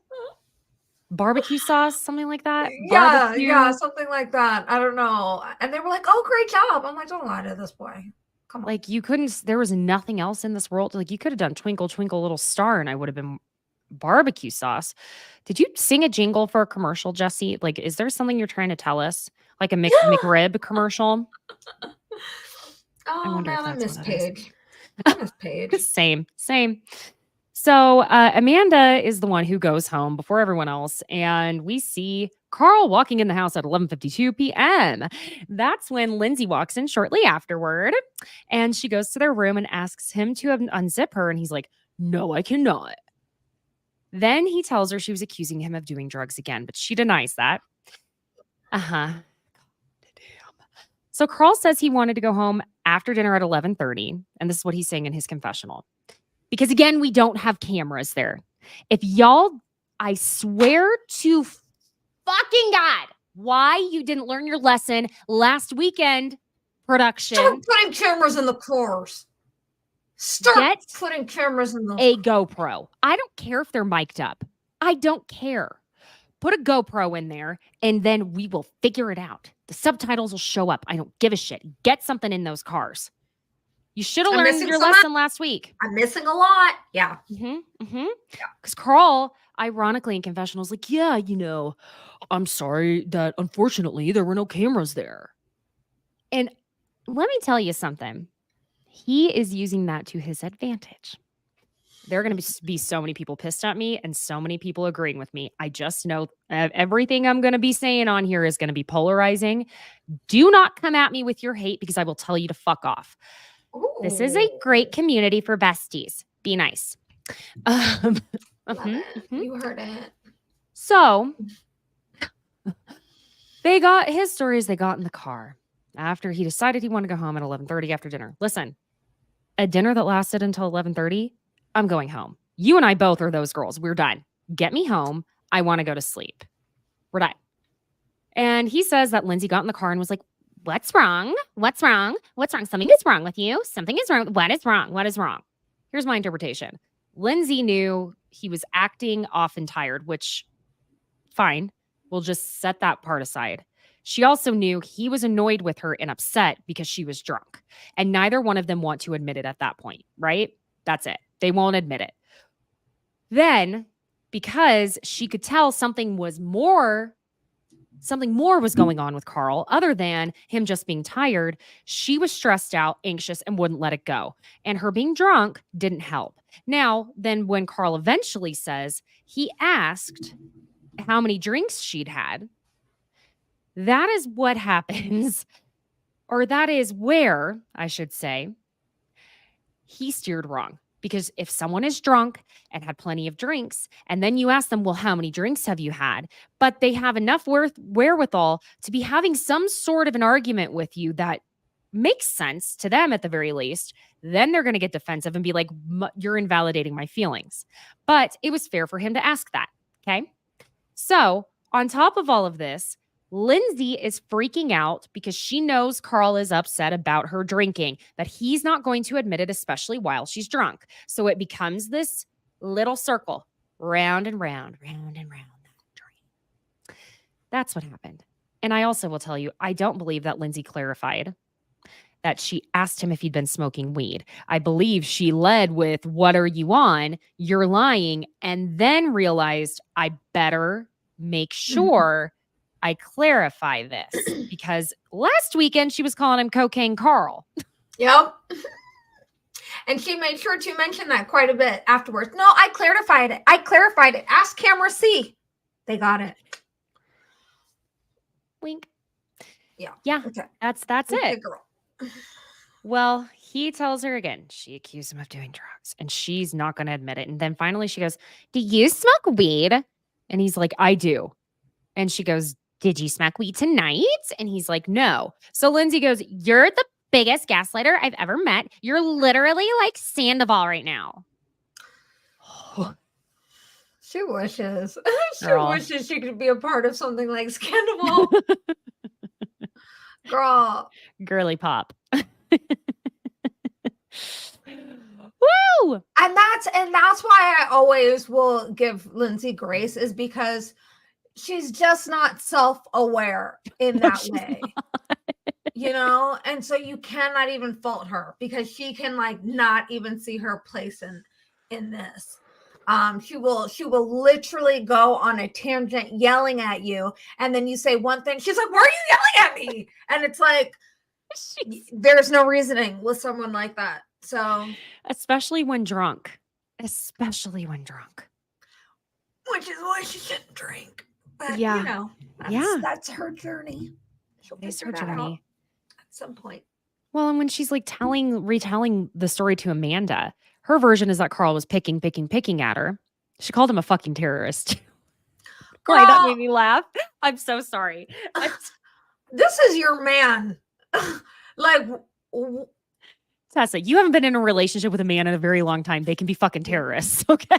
Barbecue sauce, something like that. Yeah, something like that. I don't know. And they were like, "Oh, great job!" I'm like, "Don't lie to this boy. Come on." Like you couldn't. There was nothing else in this world. Like you could have done "Twinkle Twinkle Little Star," and I would have been barbecue sauce. Did you sing a jingle for a commercial, Jesse? Like, is there something you're trying to tell us? Like a McRib commercial? Oh man, I miss Paige. I miss Paige. Same. So Amanda is the one who goes home before everyone else, and we see Carl walking in the house at 11:52 p.m. That's when Lindsay walks in shortly afterward, and she goes to their room and asks him to unzip her, and he's like, "No, I cannot." Then he tells her she was accusing him of doing drugs again, but she denies that. Damn. So Carl says he wanted to go home after dinner at 11:30, and this is what he's saying in his confessional. Because again, we don't have cameras there. If y'all, I swear to fucking God, why you didn't learn your lesson last weekend, production. Start putting cameras in the cars. Start putting cameras in those. A GoPro. I don't care if they're mic'd up. I don't care. Put a GoPro in there, and then we will figure it out. The subtitles will show up. I don't give a shit. Get something in those cars. You should have learned your lesson last week. I'm missing a lot. Yeah. Because Carl, ironically, in confessional, was like, yeah, I'm sorry that unfortunately there were no cameras there. And let me tell you something. He is using that to his advantage. There are going to be so many people pissed at me and so many people agreeing with me. I just know everything I'm going to be saying on here is going to be polarizing. Do not come at me with your hate because I will tell you to fuck off. Ooh. This is a great community for besties. Be nice. You heard it. So they got his stories. They got in the car after he decided he wanted to go home at 11:30 after dinner. Listen, a dinner that lasted until 11:30, I'm going home. You and I both are those girls. We're done. Get me home. I want to go to sleep. We're done. And he says that Lindsay got in the car and was like, what's wrong? What's wrong? What's wrong? Something is wrong with you. Something is wrong. What is wrong? What is wrong? Here's my interpretation. Lindsay knew he was acting off and tired, which fine. We'll just set that part aside. She also knew he was annoyed with her and upset because she was drunk. And neither one of them want to admit it at that point, right? That's it. They won't admit it. Then, because she could tell something more was going on with Carl other than him just being tired, she was stressed out, anxious, and wouldn't let it go. And her being drunk didn't help. Now, then when Carl eventually says he asked how many drinks she'd had, that is what happens, or that is where, I should say, he steered wrong. Because if someone is drunk and had plenty of drinks, and then you ask them, well, how many drinks have you had? But they have enough wherewithal to be having some sort of an argument with you that makes sense to them at the very least, then they're going to get defensive and be like, you're invalidating my feelings. But it was fair for him to ask that, okay? So on top of all of this, Lindsay is freaking out because she knows Carl is upset about her drinking, but he's not going to admit it, especially while she's drunk. So it becomes this little circle, round and round, round and round. That's what happened. And I also will tell you, I don't believe that Lindsay clarified that she asked him if he'd been smoking weed. I believe she led with, what are you on? You're lying. And then realized I better make sure I clarify this because last weekend she was calling him Cocaine Carl. Yep. And she made sure to mention that quite a bit afterwards. No, I clarified it. Ask camera C. They got it. Wink. Yeah. Yeah. Okay. That's okay, it. Girl. Well, he tells her again. She accused him of doing drugs and she's not going to admit it. And then finally she goes, do you smoke weed? And he's like, I do. And she goes, did you smoke weed tonight? And he's like, no. So Lindsay goes, you're the biggest gaslighter I've ever met. You're literally like Sandoval right now. She wishes. Girl. Wishes she could be a part of something like Scandal. Girl. Girly pop. Woo! And that's why I always will give Lindsay grace, is because she's just not self-aware in that way. You know, and so you cannot even fault her because she can like not even see her place in this. She will literally go on a tangent yelling at you, and then you say one thing, she's like, why are you yelling at me? And it's like, there's no reasoning with someone like that. So especially when drunk. Which is why she shouldn't drink. But yeah. You know, that's her journey. It's her journey at some point. Well, and when she's like retelling the story to Amanda, her version is that Carl was picking at her. She called him a fucking terrorist. Girl, that made me laugh. I'm so sorry. This is your man. Like, Tessa, you haven't been in a relationship with a man in a very long time. They can be fucking terrorists, okay?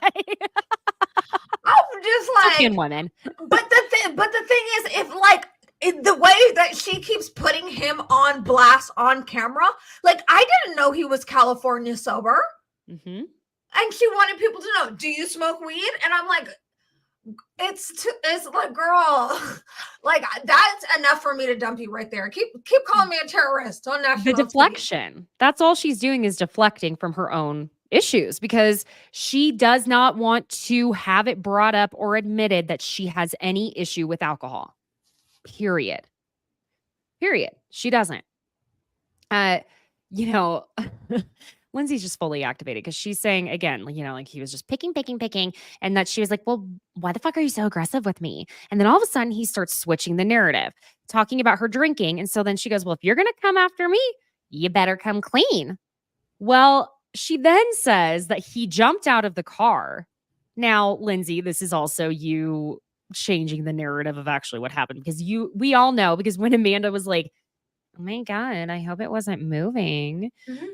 I'm just like and women. But the thing is, if like the way that she keeps putting him on blast on camera, like I didn't know he was California sober. Mm-hmm. And she wanted people to know, do you smoke weed? And I'm like, it's like, girl, like that's enough for me to dump you right there. Keep calling me a terrorist on national The TV. deflection. That's all she's doing is deflecting from her own issues because she does not want to have it brought up or admitted that she has any issue with alcohol. Period. She doesn't. Lindsay's just fully activated because she's saying again, like he was just picking. And that she was like, well, why the fuck are you so aggressive with me? And then all of a sudden he starts switching the narrative, talking about her drinking. And so then she goes, well, if you're going to come after me, you better come clean. Well, she then says that he jumped out of the car. Now, Lindsay, this is also you changing the narrative of actually what happened because we all know because when Amanda was like, oh my God, I hope it wasn't moving. Mm-hmm.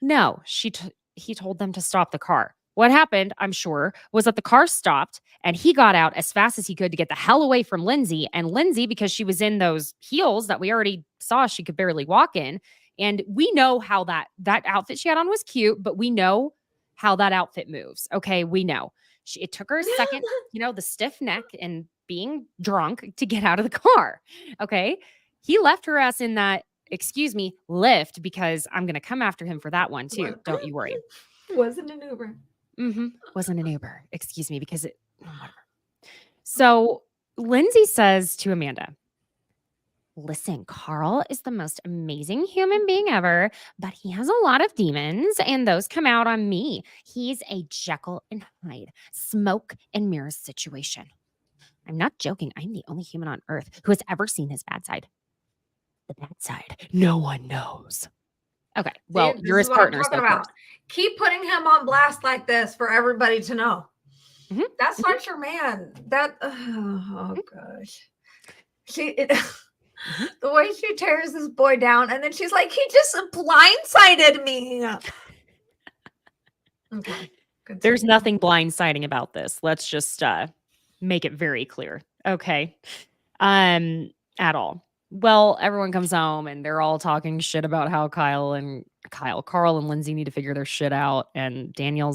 No, he told them to stop the car. What happened, I'm sure, was that the car stopped and he got out as fast as he could to get the hell away from Lindsay. And Lindsay, because she was in those heels that we already saw she could barely walk in. And we know how that outfit she had on was cute, but we know how that outfit moves. Okay, we know. It took her a second, the stiff neck and being drunk to get out of the car. Okay, he left her ass in that, excuse me, Lyft because I'm going to come after him for that one too. Don't you worry. Wasn't an Uber. Mm-hmm. Wasn't an Uber. Excuse me, because whatever. So Lindsay says to Amanda, listen, Carl is the most amazing human being ever, but he has a lot of demons and those come out on me. He's a Jekyll and Hyde, smoke and mirrors situation. I'm not joking. I'm the only human on earth who has ever seen his bad side. The bad side. No one knows. Okay. Well, See, you're his partner. So keep putting him on blast like this for everybody to know. Mm-hmm. That's not your man. Gosh. The way she tears this boy down, and then she's like, he just blindsided me. Okay. There's nothing blindsiding about this. Let's just make it very clear. Okay. At all. Well, everyone comes home and they're all talking shit about how Carl and Lindsay need to figure their shit out. And Danielle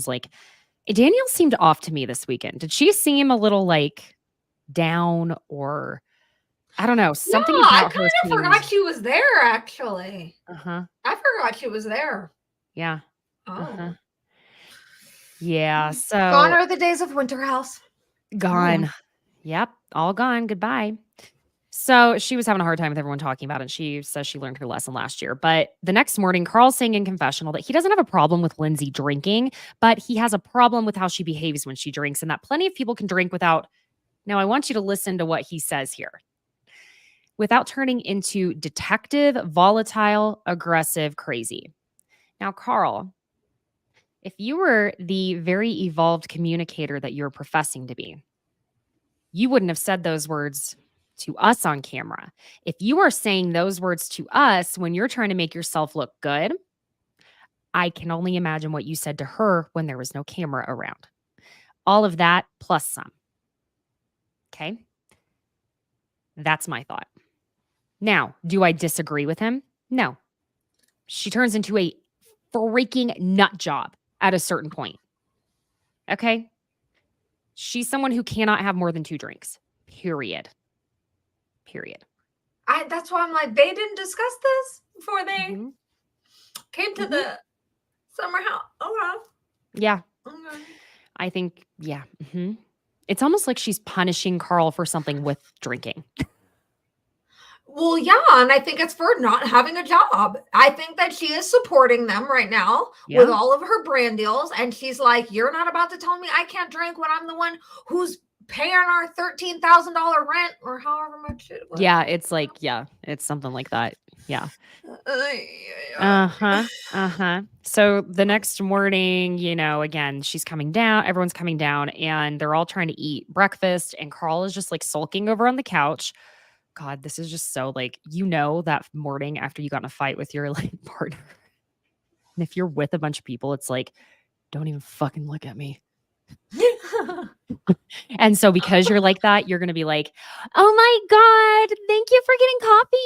seemed off to me this weekend. Did she seem a little like down or I don't know, something about her? I forgot she was there actually. Uh-huh. I forgot she was there. Yeah. Oh. Uh-huh. Yeah. So gone are the days of Winter House. Gone. Yep. All gone. Goodbye. So she was having a hard time with everyone talking about it. She says she learned her lesson last year. But the next morning, Carl's saying in confessional that he doesn't have a problem with Lindsay drinking, but he has a problem with how she behaves when she drinks and that plenty of people can drink without. Now, I want you to listen to what he says here. Without turning into detective, volatile, aggressive, crazy. Now, Carl, if you were the very evolved communicator that you're professing to be, you wouldn't have said those words to us on camera. If you are saying those words to us when you're trying to make yourself look good, I can only imagine what you said to her when there was no camera around. All of that plus some. Okay? That's my thought. Now, do I disagree with him? No. She turns into a freaking nut job at a certain point. Okay? She's someone who cannot have more than 2 drinks. Period. That's why I'm like, they didn't discuss this before they came to the summer house. Okay. Yeah. Okay. I think, yeah. Mm-hmm. It's almost like she's punishing Carl for something with drinking. Well, yeah, and I think it's for not having a job. I think that she is supporting them right now with all of her brand deals. And she's like, you're not about to tell me I can't drink when I'm the one who's paying our $13,000 rent or however much it was. Yeah, it's like, it's something like that. Yeah. So the next morning, again, she's coming down, everyone's coming down, and they're all trying to eat breakfast. And Carl is just like sulking over on the couch. God, this is just so like, that morning after you got in a fight with your like partner. And if you're with a bunch of people, it's like, don't even fucking look at me. And so because you're like that, you're going to be like, oh my God, thank you for getting coffee.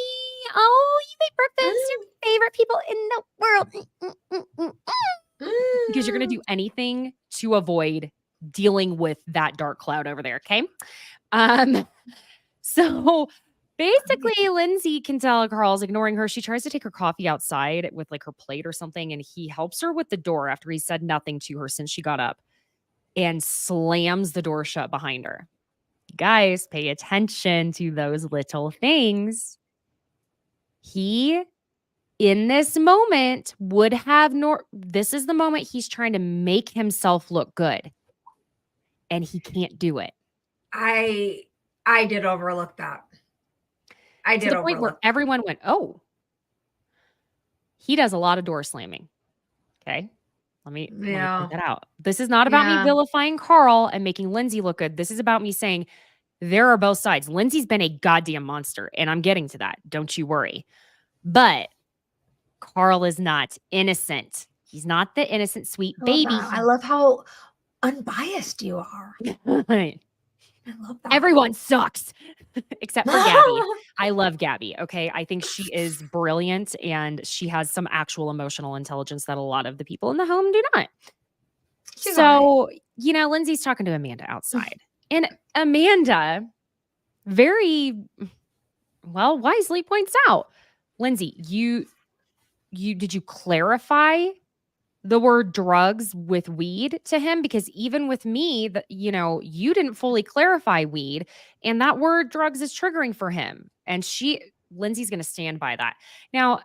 Oh, you made breakfast. Your favorite people in the world. Because you're going to do anything to avoid dealing with that dark cloud over there. Okay. So basically, Lindsay can tell Carl's ignoring her. She tries to take her coffee outside with like her plate or something, and he helps her with the door after he said nothing to her since she got up and slams the door shut behind her. Guys, pay attention to those little things. He, in this moment, would have this is the moment he's trying to make himself look good, and he can't do it. I did overlook that. I did to the point where everyone went, oh, he does a lot of door slamming. Okay. Let me point that out. This is not about me vilifying Carl and making Lindsay look good. This is about me saying there are both sides. Lindsay's been a goddamn monster, and I'm getting to that. Don't you worry. But Carl is not innocent. He's not the innocent, sweet baby. I love how unbiased you are. I love that. Everyone sucks except for Gabby. I love Gabby. Okay. I think she is brilliant and she has some actual emotional intelligence that a lot of the people in the home do not. So, you know, Lindsay's talking to Amanda outside, and Amanda very wisely points out, Lindsay, did you clarify the word drugs with weed to him? Because even with me, you didn't fully clarify weed, and that word drugs is triggering for him. And Lindsay's going to stand by that. Now,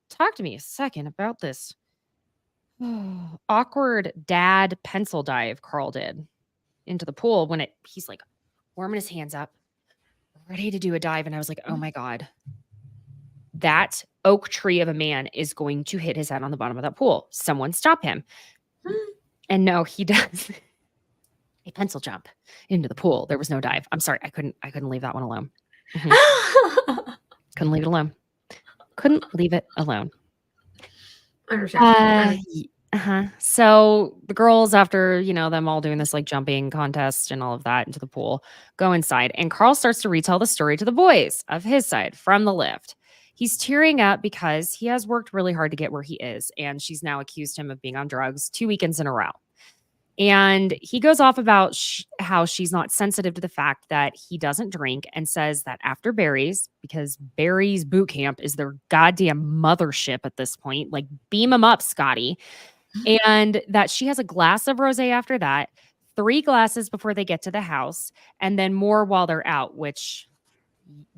talk to me a second about this awkward dad pencil dive Carl did into the pool when he's like warming his hands up, ready to do a dive. And I was like, oh my God, that oak tree of a man is going to hit his head on the bottom of that pool. Someone stop him. And no, he does a pencil jump into the pool. There was no dive. I'm sorry. I couldn't leave that one alone. Couldn't leave it alone. Couldn't leave it alone. So the girls, after, them all doing this like jumping contest and all of that into the pool, go inside, and Carl starts to retell the story to the boys of his side from the lift. He's tearing up because he has worked really hard to get where he is, and she's now accused him of being on drugs 2 weekends in a row. And he goes off about how she's not sensitive to the fact that he doesn't drink, and says that after Barry's, because Barry's boot camp is their goddamn mothership at this point, like beam him up, Scotty, and that she has a glass of rosé after that, 3 glasses before they get to the house, and then more while they're out, which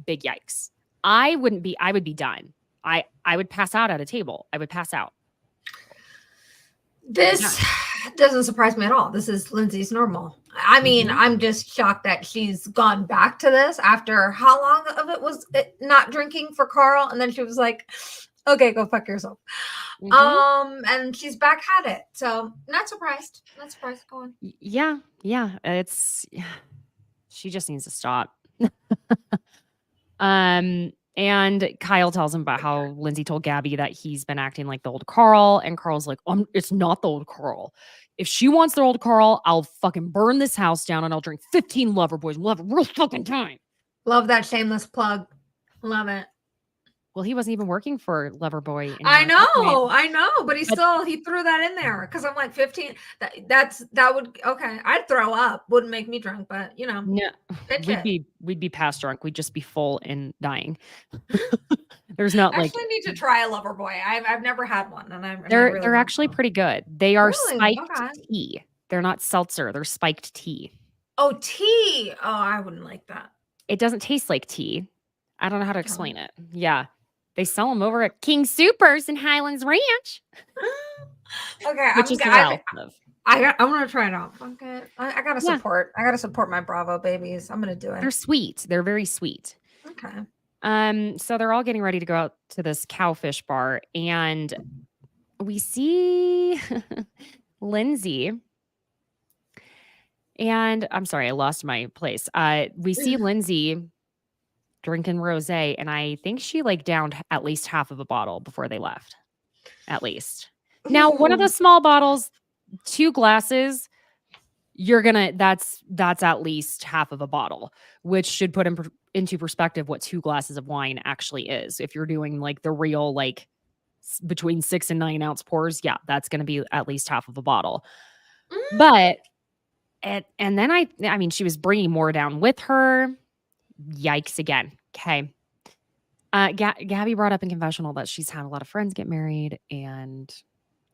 big yikes. I would be done. I would pass out at a table. I would pass out. This doesn't surprise me at all. This is Lindsay's normal. I mean, I'm just shocked that she's gone back to this after how long of it was not drinking for Carl. And then she was like, okay, go fuck yourself. And she's back at it. So not surprised. Not surprised. Go on. Yeah. She just needs to stop. And Kyle tells him about how Lindsay told Gabby that he's been acting like the old Carl, and Carl's like, it's not the old Carl. If she wants the old Carl, I'll fucking burn this house down and I'll drink 15 lover boys and we'll have a real fucking time. Love that shameless plug. Love it. Well, he wasn't even working for Loverboy. I know, but he threw that in there because I'm like 15. That would I'd throw up. Wouldn't make me drunk, but no, we'd be past drunk. We'd just be full and dying. There's not I actually need to try a Loverboy. I've never had one, and they're actually pretty good. They are spiked tea. They're not seltzer. They're spiked tea. Oh, tea. Oh, I wouldn't like that. It doesn't taste like tea. I don't know how to explain it. Yeah. They sell them over at King Supers in Highlands Ranch. Okay, which is I want to try it out. Okay, I gotta support. I gotta support my Bravo babies. I'm gonna do it. They're sweet. They're very sweet. Okay. So they're all getting ready to go out to this cowfish bar, and we see Lindsay. And I'm sorry, I lost my place. We see Lindsay drinking rosé, and I think she downed at least half of a bottle before they left. At least. Now, one of the small bottles, 2 glasses, that's at least half of a bottle, which should put into perspective what 2 glasses of wine actually is. If you're doing like the real, like between 6 and 9 ounce pours, yeah, that's going to be at least half of a bottle. But, and then I mean, she was bringing more down with her. Yikes again. Okay. Gabby brought up in confessional that she's had a lot of friends get married, and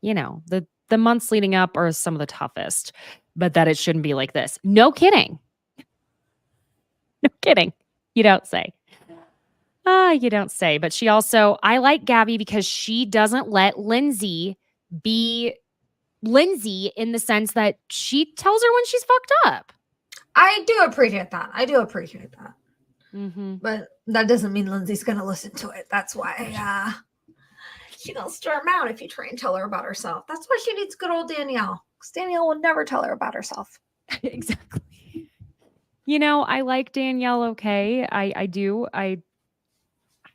the months leading up are some of the toughest, but that it shouldn't be like this. No kidding. No kidding. You don't say. You don't say. But she also, I like Gabby because she doesn't let Lindsay be Lindsay in the sense that she tells her when she's fucked up. I do appreciate that. Mm-hmm. But that doesn't mean Lindsay's going to listen to it. That's why she don't storm out if you try and tell her about herself. That's why she needs good old Danielle. Because Danielle will never tell her about herself. Exactly. I like Danielle, okay? I do. I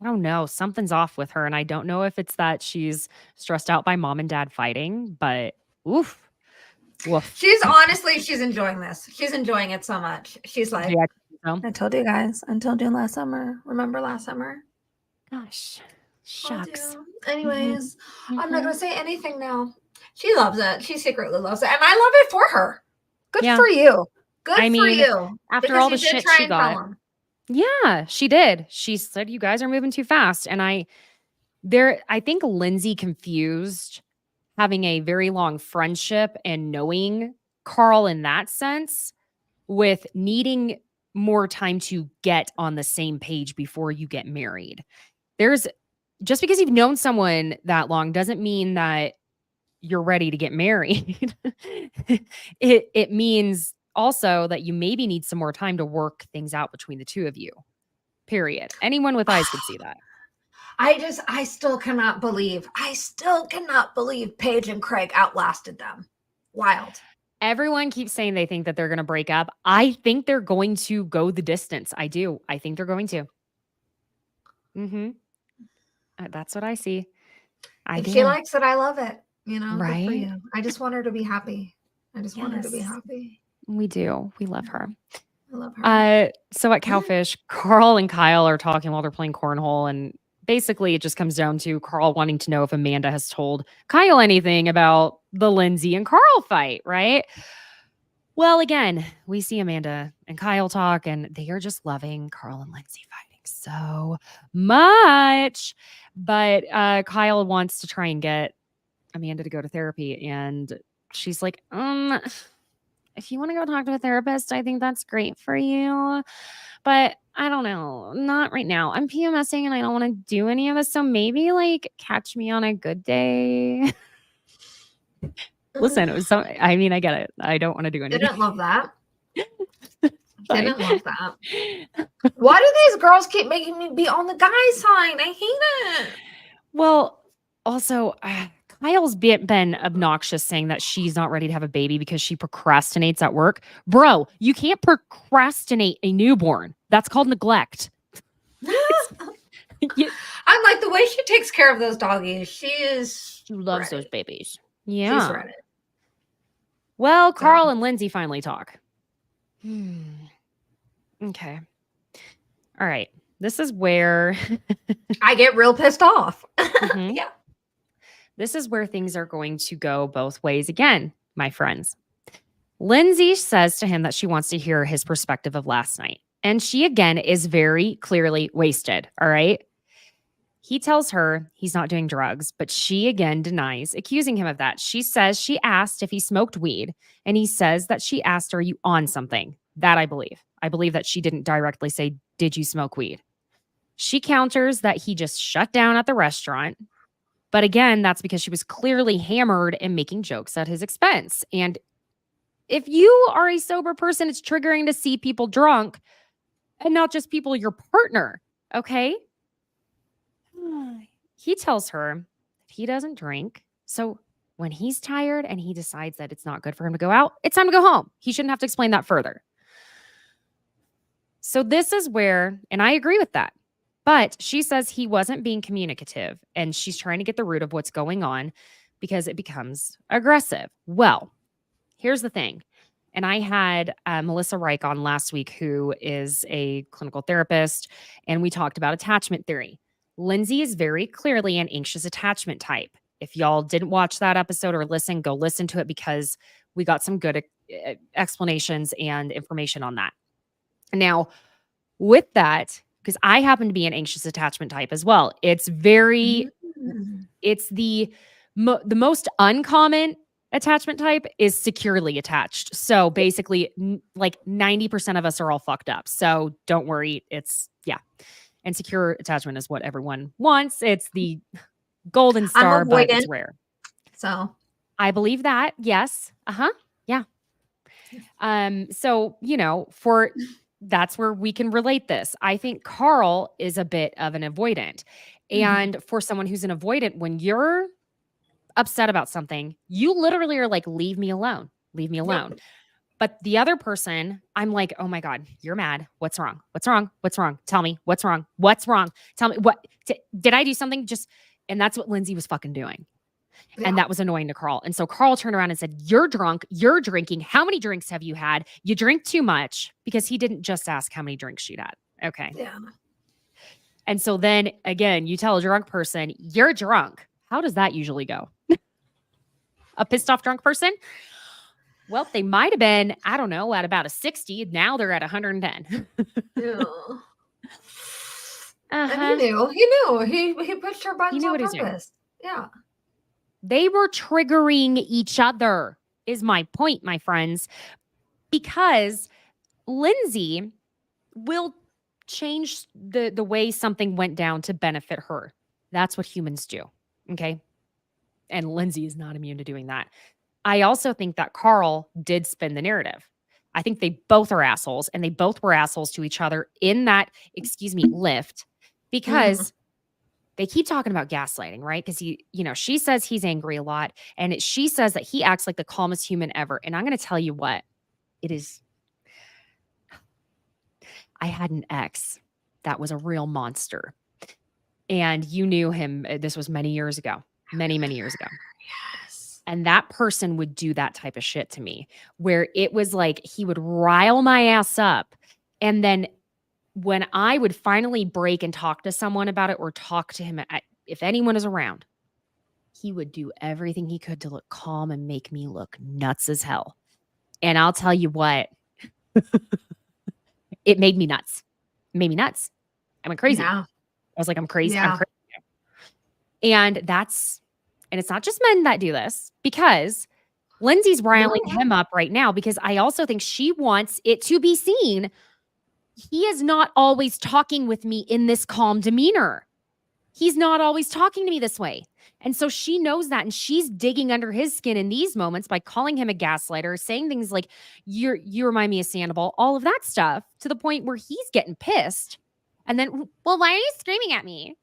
don't know. Something's off with her, and I don't know if it's that she's stressed out by mom and dad fighting, but oof. Woof. She's enjoying this. She's enjoying it so much. She's like, I told you guys. I told you last summer. Remember last summer? Gosh. Shucks. Anyways, I'm not going to say anything now. She loves it. She secretly loves it. And I love it for her. Good for you. Good for you. After all the shit she got. Yeah, she did. She said, you guys are moving too fast. And I think Lindsay confused having a very long friendship and knowing Carl in that sense with needing more time to get on the same page before you get married. Just because you've known someone that long doesn't mean that you're ready to get married. It means also that you maybe need some more time to work things out between the two of you. Period. Anyone with eyes could see that. I still cannot believe Paige and Craig outlasted them. Wild. Everyone keeps saying they think that they're going to break up. I think they're going to go the distance. I do. I think they're going to. Mm-hmm. That's what I see. If she likes it, I love it. Right? Good for you. I just want her to be happy. Want her to be happy. We do. We love her. I love her. So at Cowfish, Carl and Kyle are talking while they're playing cornhole, and basically it just comes down to Carl wanting to know if Amanda has told Kyle anything about the Lindsay and Carl fight, right? Well, again, we see Amanda and Kyle talk, and they are just loving Carl and Lindsay fighting so much. But Kyle wants to try and get Amanda to go to therapy, and she's like, if you want to go talk to a therapist, I think that's great for you. But I don't know. Not right now. I'm PMSing and I don't want to do any of this. So maybe catch me on a good day. Listen, it was I get it. I don't want to do anything. Didn't love that. Didn't love that. Why do these girls keep making me be on the guy side? I hate it. Well, also, Kyle's been obnoxious saying that she's not ready to have a baby because she procrastinates at work. Bro, you can't procrastinate a newborn. That's called neglect. I'm like, the way she takes care of those doggies. She loves ready. those babies. Yeah. She's ready. Well, Carl and Lindsay finally talk. Okay. All right. This is where I get real pissed off. Mm-hmm. Yeah. This is where things are going to go both ways again, my friends. Lindsay says to him that she wants to hear his perspective of last night. And she, again, is very clearly wasted, all right? He tells her he's not doing drugs, but she, again, denies, accusing him of that. She says she asked if he smoked weed, and he says that she asked, are you on something? That I believe. I believe that she didn't directly say, did you smoke weed? She counters that he just shut down at the restaurant. But again, that's because she was clearly hammered and making jokes at his expense. And if you are a sober person, it's triggering to see people drunk and not just people your partner, okay? He tells her that he doesn't drink. So when he's tired and he decides that it's not good for him to go out, it's time to go home. He shouldn't have to explain that further. So this is where, and I agree with that. But she says he wasn't being communicative, and she's trying to get the root of what's going on because it becomes aggressive. Well, here's the thing. And I had Melissa Reich on last week, who is a clinical therapist, and we talked about attachment theory. Lindsay is very clearly an anxious attachment type. If y'all didn't watch that episode or listen, go listen to it because we got some good explanations and information on that. Now, with that, because I happen to be an anxious attachment type as well, it's very, it's the most uncommon attachment type is securely attached. So basically, like 90% of us are all fucked up. So don't worry. It's, yeah. And secure attachment is what everyone wants. It's the golden star, but it's rare. So I believe that. Yes. Yeah. So, that's where we can relate this. I think Carl is a bit of an avoidant. And for someone who's an avoidant, when you're upset about something, you literally are like, leave me alone. Leave me alone. Yep. But the other person, I'm like, oh my God, you're mad. What's wrong? What's wrong? What's wrong? Tell me what's wrong. What's wrong? Tell me what, did I do something? And that's what Lindsay was fucking doing. Yeah. And that was annoying to Carl. And so Carl turned around and said, you're drunk. You're drinking. How many drinks have you had? You drink too much, because he didn't just ask how many drinks she'd had. Okay. Yeah. And so then again, you tell a drunk person, you're drunk. How does that usually go? A pissed off drunk person? Well, they might have been, I don't know, at about a 60. Now they're at 110. Yeah. And he knew. He pushed her buttons on purpose. Yeah. They were triggering each other, is my point, my friends. Because Lindsay will change the way something went down to benefit her. That's what humans do. Okay. And Lindsay is not immune to doing that. I also think that Carl did spin the narrative. I think they both are assholes, and they both were assholes to each other in that, lift, because they keep talking about gaslighting, right? Because she says he's angry a lot, and she says that he acts like the calmest human ever. And I'm going to tell you what it is. I had an ex that was a real monster, and you knew him. This was many years ago. Many years ago. Yes. And that person would do that type of shit to me, where it was like he would rile my ass up. And then when I would finally break and talk to someone about it, or talk to him, if anyone is around, he would do everything he could to look calm and make me look nuts as hell. And I'll tell you what, it made me nuts. It made me nuts. I went crazy. Yeah. I was like, I'm crazy. Yeah. I'm crazy. And it's not just men that do this, because Lindsay's riling him up right now, because I also think she wants it to be seen. He is not always talking with me in this calm demeanor. He's not always talking to me this way. And so she knows that, and she's digging under his skin in these moments by calling him a gaslighter, saying things like, you remind me of Sandoval, all of that stuff, to the point where he's getting pissed. And then, well, why are you screaming at me?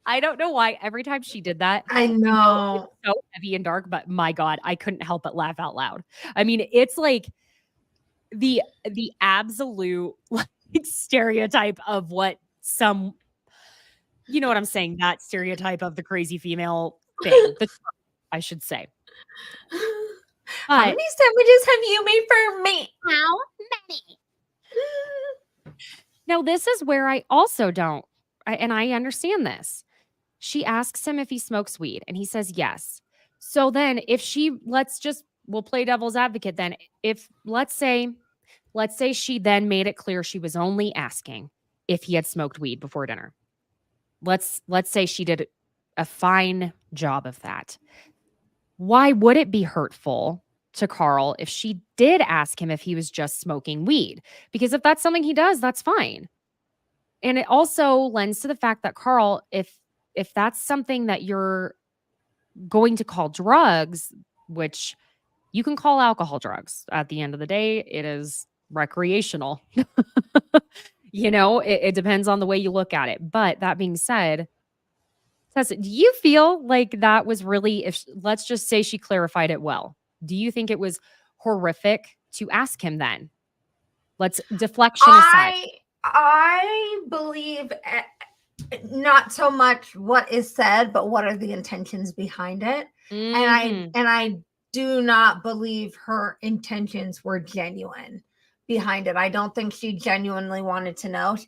I don't know why. Every time she did that, I know. It's so heavy and dark, but my God, I couldn't help but laugh out loud. I mean, it's like the absolute stereotype of what some, you know what I'm saying? That stereotype of the crazy female thing, I should say. How many sandwiches have you made for me? How many? Now, this is where I also don't, and I understand this. She asks him if he smokes weed, and he says yes. So then we'll play devil's advocate then. If let's say she then made it clear she was only asking if he had smoked weed before dinner. Let's say she did a fine job of that. Why would it be hurtful to Carl if she did ask him if he was just smoking weed? Because if that's something he does, that's fine. And it also lends to the fact that Carl, if that's something that you're going to call drugs, which you can call alcohol drugs. At the end of the day, it is recreational. It depends on the way you look at it. But that being said, Tessa, do you feel like that was really, let's just say she clarified it well. Do you think it was horrific to ask him then? Let's deflection aside. I believe not so much what is said, but what are the intentions behind it. And I do not believe her intentions were genuine behind it. I don't think she genuinely wanted to know.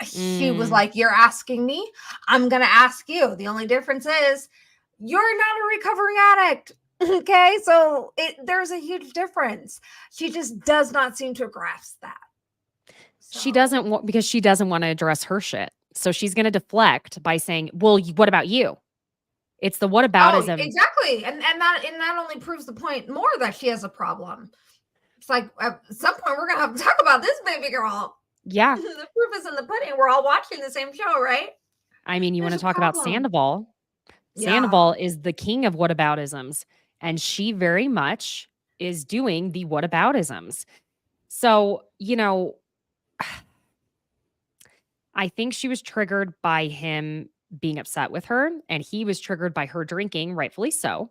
She was like, you're asking me, I'm going to ask you. The only difference is you're not a recovering addict. Okay. So there's a huge difference. She just does not seem to grasp that. So. She doesn't want, because she doesn't want to address her shit. So she's going to deflect by saying, well, what about you? It's the whataboutism. Oh, exactly. And that only proves the point more that she has a problem. It's like at some point we're going to have to talk about this baby girl. Yeah. The proof is in the pudding. We're all watching the same show, right? I mean, you want to talk about Sandoval. Yeah. Sandoval is the king of whataboutisms, and she very much is doing the whataboutisms. So, I think she was triggered by him being upset with her, and he was triggered by her drinking, rightfully so.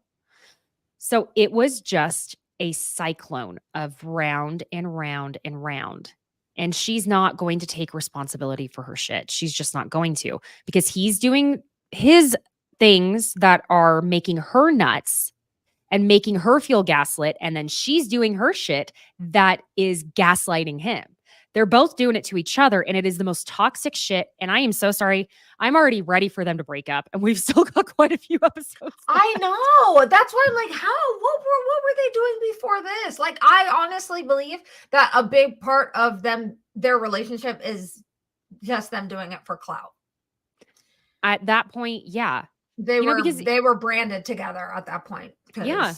So it was just a cyclone of round and round and round. And she's not going to take responsibility for her shit. She's just not going to, because he's doing his things that are making her nuts and making her feel gaslit. And then she's doing her shit that is gaslighting him. They're both doing it to each other, and it is the most toxic shit. And I am so sorry. I'm already ready for them to break up, and we've still got quite a few episodes. I know. That's why I'm like, how? What were they doing before this? Like, I honestly believe that a big part of their relationship is just them doing it for clout. At that point, yeah. They were branded together at that point. Yeah.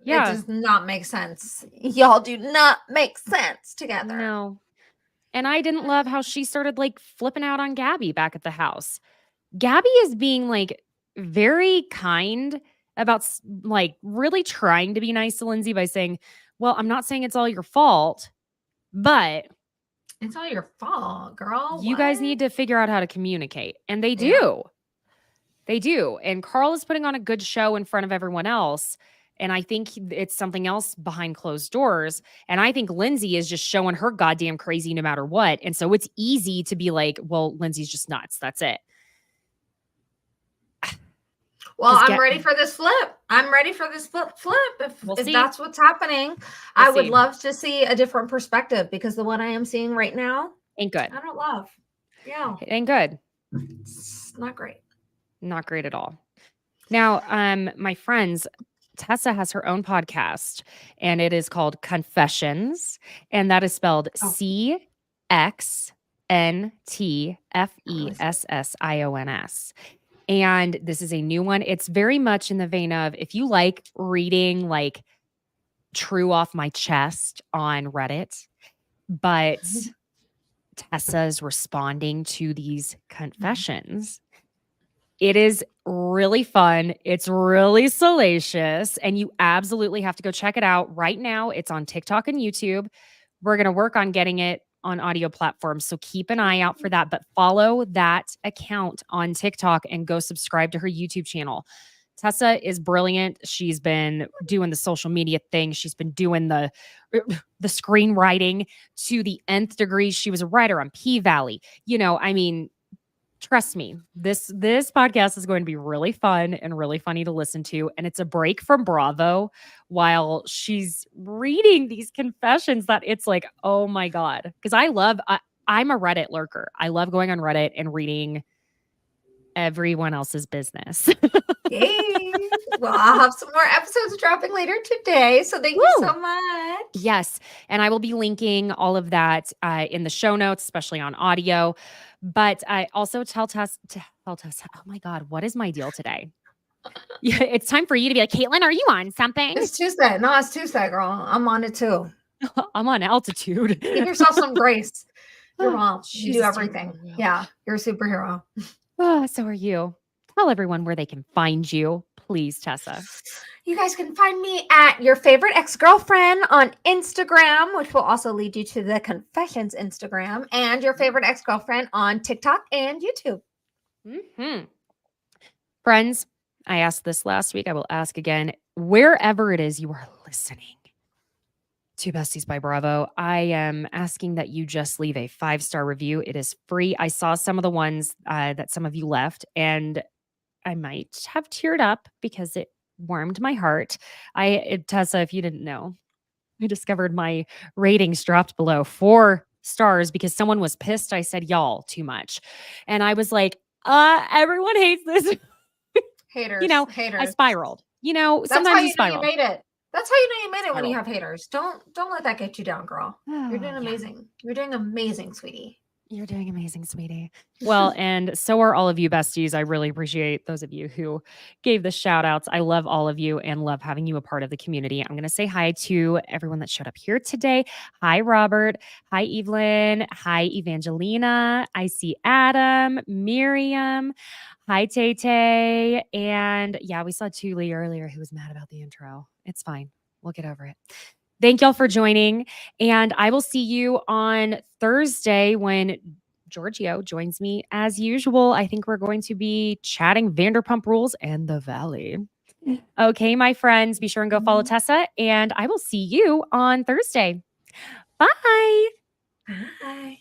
It does not make sense. Y'all do not make sense together. No. And I didn't love how she started like flipping out on Gabby back at the house. Gabby is being like very kind about like really trying to be nice to Lindsay by saying, well, I'm not saying it's all your fault, but it's all your fault, girl. You guys need to figure out how to communicate. And they do. Yeah. They do. And Carl is putting on a good show in front of everyone else. And I think it's something else behind closed doors. And I think Lindsay is just showing her goddamn crazy no matter what. And so it's easy to be like, well, Lindsay's just nuts. That's it. Well, I'm ready for this flip. I'm ready for this flip. If that's what's happening, I would love to see a different perspective, because the one I am seeing right now ain't good. I don't love. Yeah. It ain't good. It's not great. Not great at all. Now, my friends, Tessa has her own podcast, and it is called Confessions, and that is spelled cxntfessions. And this is a new one. It's very much in the vein of, if you like reading like true off my chest on Reddit, but Tessa's responding to these confessions. It is really fun. It's really salacious, and you absolutely have to go check it out right now. It's on TikTok and YouTube. We're going to work on getting it on audio platforms, so keep an eye out for that. But follow that account on TikTok and go subscribe to her YouTube channel. Tessa is brilliant. She's been doing the social media thing. She's been doing the screenwriting to the nth degree. She was a writer on P-Valley. Trust me, this podcast is going to be really fun and really funny to listen to. And it's a break from Bravo while she's reading these confessions that it's like, oh my God. Because I'm a Reddit lurker. I love going on Reddit and reading everyone else's business. Yay. Well, I'll have some more episodes dropping later today. So thank you so much. Yes. And I will be linking all of that in the show notes, especially on audio. But I also tell Tessa, oh my God, what is my deal today? Yeah, it's time for you to be like, Caitlin, are you on something? It's Tuesday. No, it's Tuesday, girl. I'm on it too. I'm on altitude. Give yourself some grace. Your mom. You do everything. Yeah, you're a superhero. So are you. Tell everyone where they can find you, please, Tessa. You guys can find me at Your Favorite Ex-Girlfriend on Instagram, which will also lead you to the Confessions Instagram, and Your Favorite Ex-Girlfriend on TikTok and YouTube. Mm-hmm. Friends, I asked this last week. I will ask again. Wherever it is you are listening to Besties by Bravo, I am asking that you just leave a 5-star review. It is free. I saw some of the ones that some of you left, and I might have teared up because it warmed my heart. Tessa, if you didn't know, I discovered my ratings dropped below 4 stars because someone was pissed I said y'all too much. And I was like, everyone hates this. Haters. You know, haters. I spiraled. You know, That's sometimes how you you know you spiral. made it. That's how you know you made it when you Spiral. have haters. Don't let that get you down, girl. You're doing Yeah. amazing. You're doing amazing, sweetie. You're doing amazing, sweetie. Well, and so are all of you besties. I really appreciate those of you who gave the shout outs. I love all of you and love having you a part of the community. I'm going to say hi to everyone that showed up here today. Hi, Robert. Hi, Evelyn. Hi, Evangelina. I see Adam, Miriam. Hi, Tay Tay. And yeah, we saw Tuli earlier who was mad about the intro. It's fine. We'll get over it. Thank y'all for joining. And I will see you on Thursday when Giorgio joins me as usual. I think we're going to be chatting Vanderpump Rules and the Valley. Okay, my friends, be sure and go follow Tessa. And I will see you on Thursday. Bye. Bye.